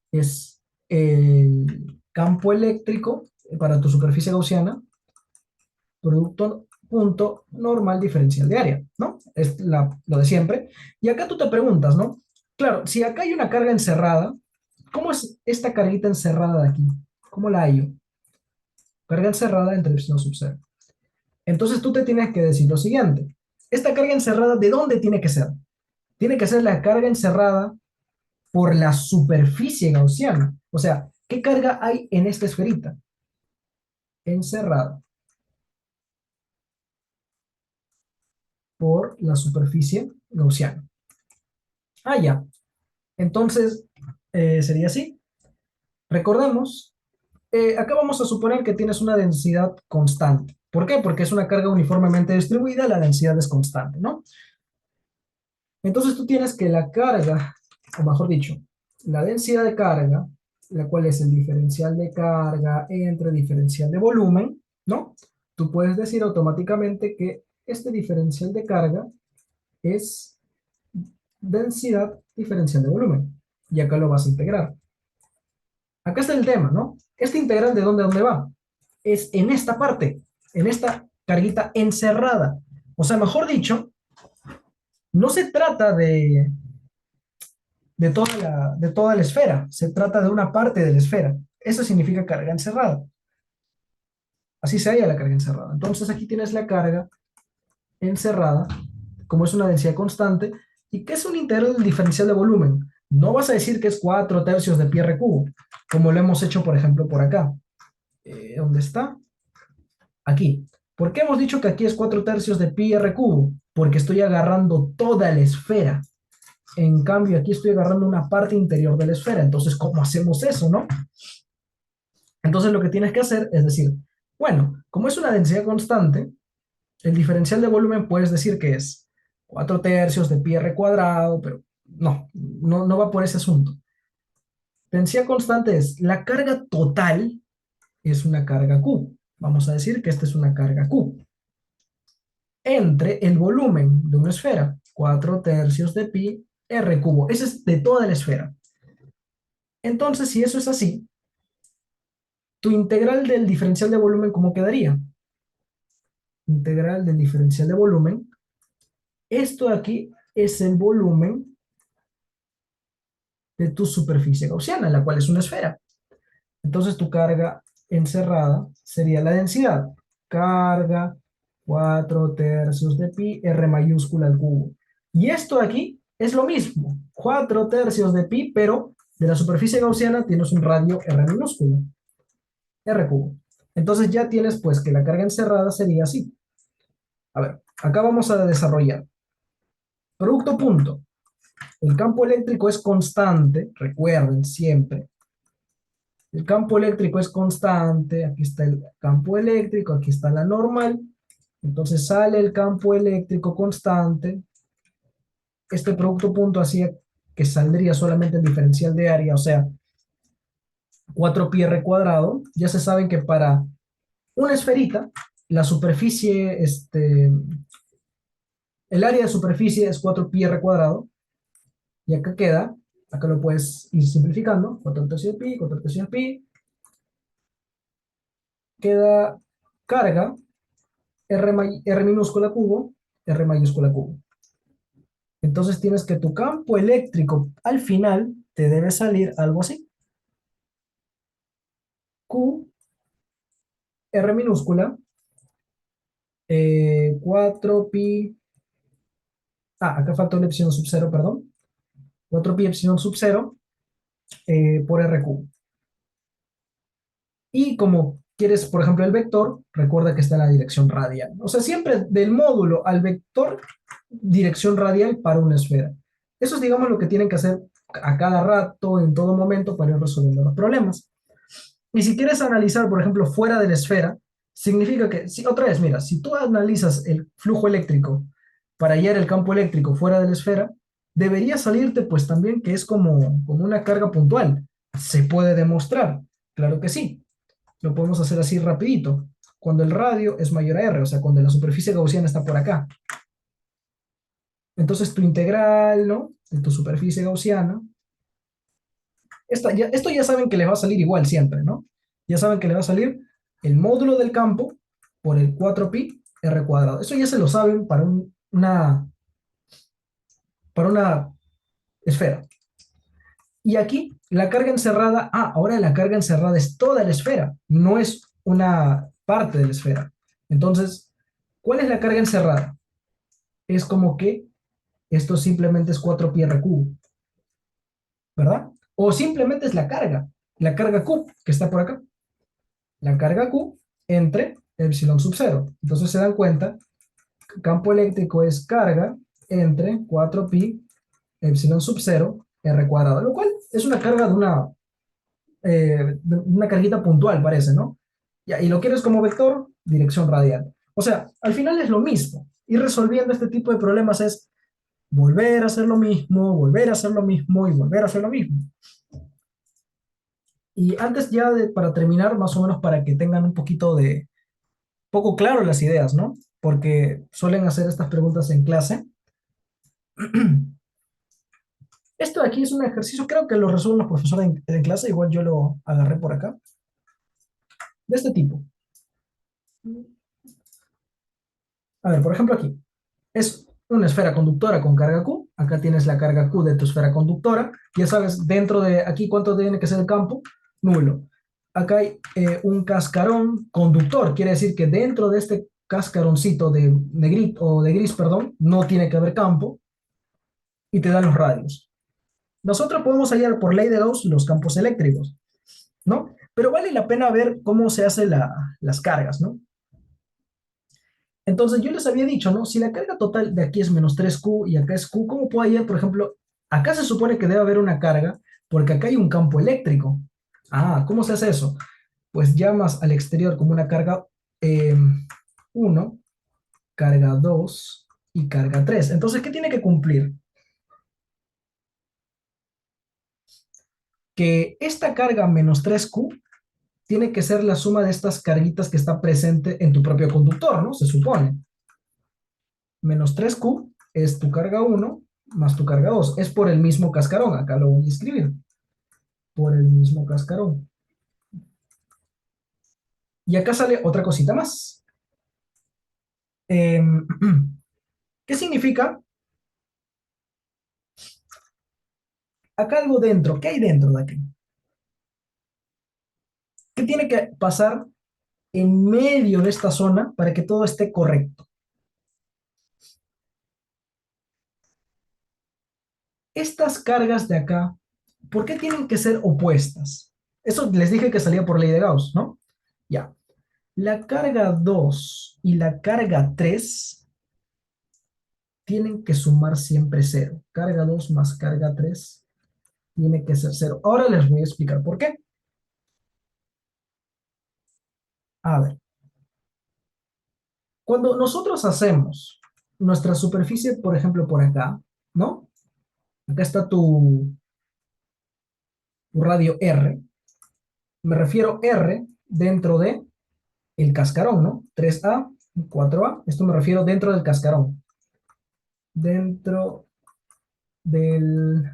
es el campo eléctrico para tu superficie gaussiana, producto punto normal diferencial de área, ¿no? Es lo de siempre. Y acá tú te preguntas, ¿no? Claro, si acá hay una carga encerrada, ¿cómo es esta carguita encerrada de aquí? ¿Cómo la hallo? Carga encerrada entre epsilon sub 0. Entonces tú te tienes que decir lo siguiente. Esta carga encerrada, ¿de dónde tiene que ser? Tiene que ser la carga encerrada por la superficie gaussiana. O sea, ¿qué carga hay en esta esferita? Encerrada por la superficie gaussiana. Ah, ya. Entonces, sería así. Recordemos, acá vamos a suponer que tienes una densidad constante. ¿Por qué? Porque es una carga uniformemente distribuida, la densidad es constante, ¿no? Entonces tú tienes que la carga, o mejor dicho, la densidad de carga, la cual es el diferencial de carga entre diferencial de volumen, ¿no? tú puedes decir automáticamente que este diferencial de carga es densidad diferencial de volumen. Y acá lo vas a integrar. Acá está el tema, ¿no? Este integral de dónde a dónde va. Es en esta parte, en esta carguita encerrada. O sea, mejor dicho, no se trata de toda la esfera, se trata de una parte de la esfera. Eso significa carga encerrada. Así se halla la carga encerrada. Entonces aquí tienes la carga encerrada, como es una densidad constante, y que es un integral del diferencial de volumen. No vas a decir que es 4 tercios de pi r cubo, como lo hemos hecho, por ejemplo, por acá. ¿Dónde está? Aquí. ¿Por qué hemos dicho que aquí es 4 tercios de pi r cubo? Porque estoy agarrando toda la esfera. En cambio, aquí estoy agarrando una parte interior de la esfera. Entonces, ¿cómo hacemos eso, no? Entonces, lo que tienes que hacer es decir, bueno, como es una densidad constante, el diferencial de volumen puedes decir que es 4 tercios de pi r cuadrado, pero no va por ese asunto. Densidad constante es la carga total, es una carga Q. Vamos a decir que esta es una carga Q. Entre el volumen de una esfera, 4 tercios de pi r cubo. Ese es de toda la esfera. Entonces, si eso es así, tu integral del diferencial de volumen, ¿cómo quedaría? Integral del diferencial de volumen. Esto de aquí es el volumen de tu superficie gaussiana, la cual es una esfera. Entonces tu carga encerrada sería la densidad. Carga 4 tercios de pi r mayúscula al cubo. Y esto de aquí es lo mismo. 4 tercios de pi, pero de la superficie gaussiana tienes un radio r minúscula. R cubo. Entonces ya tienes pues que la carga encerrada sería así. A ver, acá vamos a desarrollar. Producto punto. El campo eléctrico es constante, recuerden siempre. El campo eléctrico es constante, aquí está el campo eléctrico, aquí está la normal. Entonces sale el campo eléctrico constante. Este producto punto hacía que saldría solamente el diferencial de área, o sea, 4 pi r cuadrado. Ya se saben que para una esferita, la superficie, el área de superficie es 4 pi r cuadrado. Y acá queda, acá lo puedes ir simplificando, 4 tercios de pi, 4 tercios de pi, queda carga, R minúscula cubo, R mayúscula cubo. Entonces tienes que tu campo eléctrico al final te debe salir algo así. Q, R minúscula, 4 pi, acá faltó el epsilon sub 0, perdón. 4 pi epsilon sub 0 por R cubo. Y como quieres, por ejemplo, el vector, recuerda que está en la dirección radial. O sea, siempre del módulo al vector, dirección radial para una esfera. Eso es, digamos, lo que tienen que hacer a cada rato, en todo momento, para ir resolviendo los problemas. Y si quieres analizar, por ejemplo, fuera de la esfera, significa que, si, otra vez, mira, si tú analizas el flujo eléctrico para hallar el campo eléctrico fuera de la esfera, debería salirte pues también que es como una carga puntual. ¿Se puede demostrar? Claro que sí. Lo podemos hacer así rapidito. Cuando el radio es mayor a R, o sea, cuando la superficie gaussiana está por acá. Entonces tu integral, ¿no? De tu superficie gaussiana. Esto ya saben que les va a salir igual siempre, ¿no? Ya saben que le va a salir el módulo del campo por el 4pi r cuadrado. Eso ya se lo saben para una esfera. Y aquí la carga encerrada, ahora la carga encerrada es toda la esfera, no es una parte de la esfera. Entonces, ¿cuál es la carga encerrada? Es como que esto simplemente es 4 pi r cubo, ¿verdad? O simplemente es la carga Q que está por acá. La carga Q entre epsilon sub 0. Entonces se dan cuenta, campo eléctrico es carga entre 4 pi epsilon sub 0 r cuadrado, lo cual es una carga de una carguita puntual, parece, ¿no? Ya, y lo quieres como vector, dirección radial. O sea, al final es lo mismo. Ir resolviendo este tipo de problemas es volver a hacer lo mismo, volver a hacer lo mismo y volver a hacer lo mismo. Y antes ya para terminar, más o menos para que tengan un poco claro las ideas, ¿no? Porque suelen hacer estas preguntas en clase. Esto de aquí es un ejercicio, creo que lo resuelven los profesores en clase, igual yo lo agarré por acá, de este tipo. A ver, por ejemplo aquí, es una esfera conductora con carga Q, acá tienes la carga Q de tu esfera conductora, ya sabes, dentro de aquí, ¿cuánto tiene que ser el campo? Nulo. Acá hay un cascarón conductor, quiere decir que dentro de este cascaroncito de negrito o de gris, perdón, no tiene que haber campo y te dan los radios. Nosotros podemos hallar por ley de Gauss los campos eléctricos, ¿no? Pero vale la pena ver cómo se hacen las cargas, ¿no? Entonces yo les había dicho, ¿no? Si la carga total de aquí es menos 3Q y acá es Q, ¿cómo puedo hallar, por ejemplo, acá se supone que debe haber una carga porque acá hay un campo eléctrico? Ah, ¿cómo se hace eso? Pues llamas al exterior como una carga eh, 1, carga 2 y carga 3. Entonces, ¿qué tiene que cumplir? Que esta carga menos 3Q tiene que ser la suma de estas carguitas que está presente en tu propio conductor, ¿no? Se supone. Menos 3Q es tu carga 1 más tu carga 2. Es por el mismo cascarón. Acá lo voy a escribir. Por el mismo cascarón. Y acá sale otra cosita más. Eh, ¿Qué significa? Acá algo dentro. ¿Qué hay dentro de aquí? ¿Qué tiene que pasar en medio de esta zona para que todo esté correcto? Estas cargas de acá, ¿por qué tienen que ser opuestas? Eso les dije que salía por ley de Gauss, ¿no? Ya. La carga 2 y la carga 3 tienen que sumar siempre cero. Carga 2 más carga 3 tiene que ser cero. Ahora les voy a explicar por qué. A ver, cuando nosotros hacemos nuestra superficie, por ejemplo, por acá, ¿no? Acá está tu radio R. Me refiero R dentro de el cascarón, ¿no? 3A, 4A. Esto me refiero dentro del cascarón. Dentro del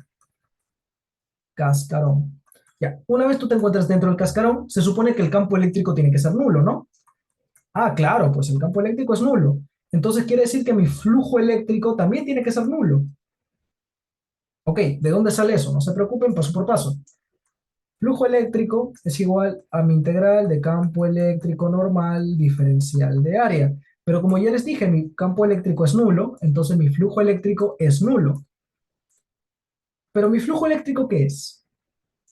cascarón. Ya, una vez tú te encuentras dentro del cascarón, se supone que el campo eléctrico tiene que ser nulo, ¿no? Ah, claro, pues el campo eléctrico es nulo. Entonces quiere decir que mi flujo eléctrico también tiene que ser nulo. Ok, ¿de dónde sale eso? No se preocupen, paso por paso. Flujo eléctrico es igual a mi integral de campo eléctrico normal diferencial de área. Pero como ya les dije, mi campo eléctrico es nulo, entonces mi flujo eléctrico es nulo. Pero mi flujo eléctrico, ¿qué es?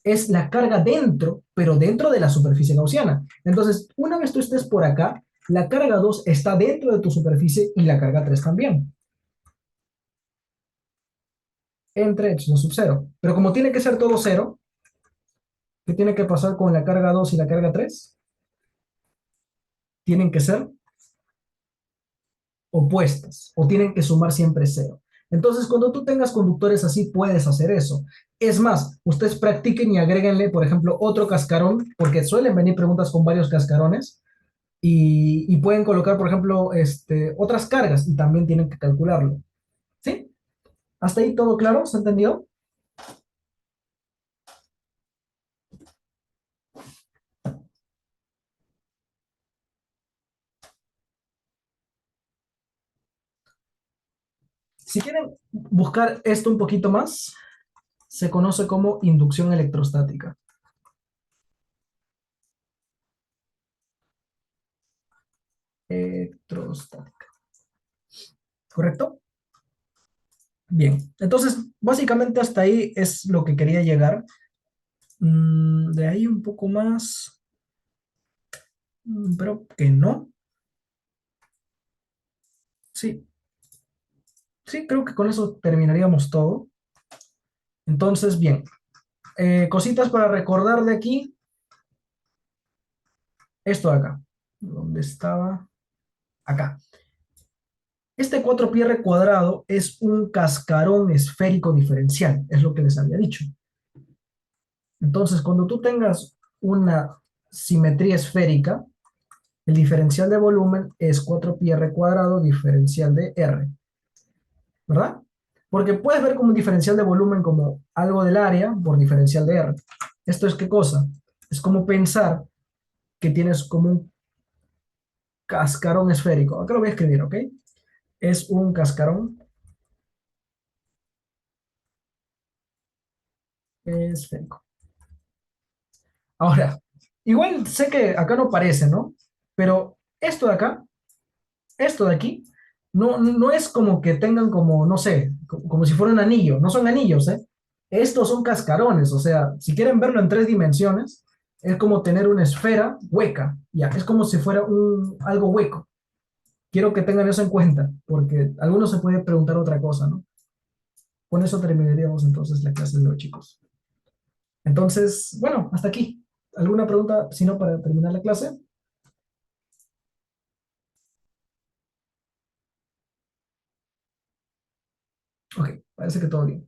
Es la carga dentro, pero dentro de la superficie gaussiana. Entonces, una vez tú estés por acá, la carga 2 está dentro de tu superficie y la carga 3 también. Entre epsilon sub 0. Pero como tiene que ser todo cero, ¿qué tiene que pasar con la carga 2 y la carga 3? Tienen que ser opuestas o tienen que sumar siempre cero. Entonces, cuando tú tengas conductores así, puedes hacer eso. Es más, ustedes practiquen y agréguenle, por ejemplo, otro cascarón, porque suelen venir preguntas con varios cascarones, y pueden colocar, por ejemplo, otras cargas y también tienen que calcularlo. ¿Sí? ¿Hasta ahí todo claro? ¿Se entendió? Si quieren buscar esto un poquito más, se conoce como inducción electrostática. Electrostática. ¿Correcto? Bien. Entonces, básicamente hasta ahí es lo que quería llegar. De ahí un poco más, pero que no. Sí, sí, creo que con eso terminaríamos todo. Entonces, bien. Cositas para recordar de aquí. Esto de acá. ¿Dónde estaba? Acá. Este 4πr cuadrado es un cascarón esférico diferencial, es lo que les había dicho. Entonces, cuando tú tengas una simetría esférica, El diferencial de volumen es 4pi r cuadrado diferencial de r, ¿verdad? Porque puedes ver como un diferencial de volumen como algo del área por diferencial de r. ¿Esto es qué cosa? Es como pensar que tienes como un cascarón esférico. Acá lo voy a escribir, ¿ok? Es un cascarón esférico. Ahora, igual sé que acá no parece, ¿no? Pero esto de acá, esto de aquí, no es como que tengan como, no sé, como si fuera un anillo. No son anillos, ¿eh? Estos son cascarones, o sea, si quieren verlo en 3 dimensiones, es como tener una esfera hueca, ya, es como si fuera algo hueco. Quiero que tengan eso en cuenta, porque algunos se puede preguntar otra cosa, ¿no? Con eso terminaríamos entonces la clase de hoy, chicos. Entonces, bueno, hasta aquí. ¿Alguna pregunta, si no, para terminar la clase? Ok, parece que todo bien.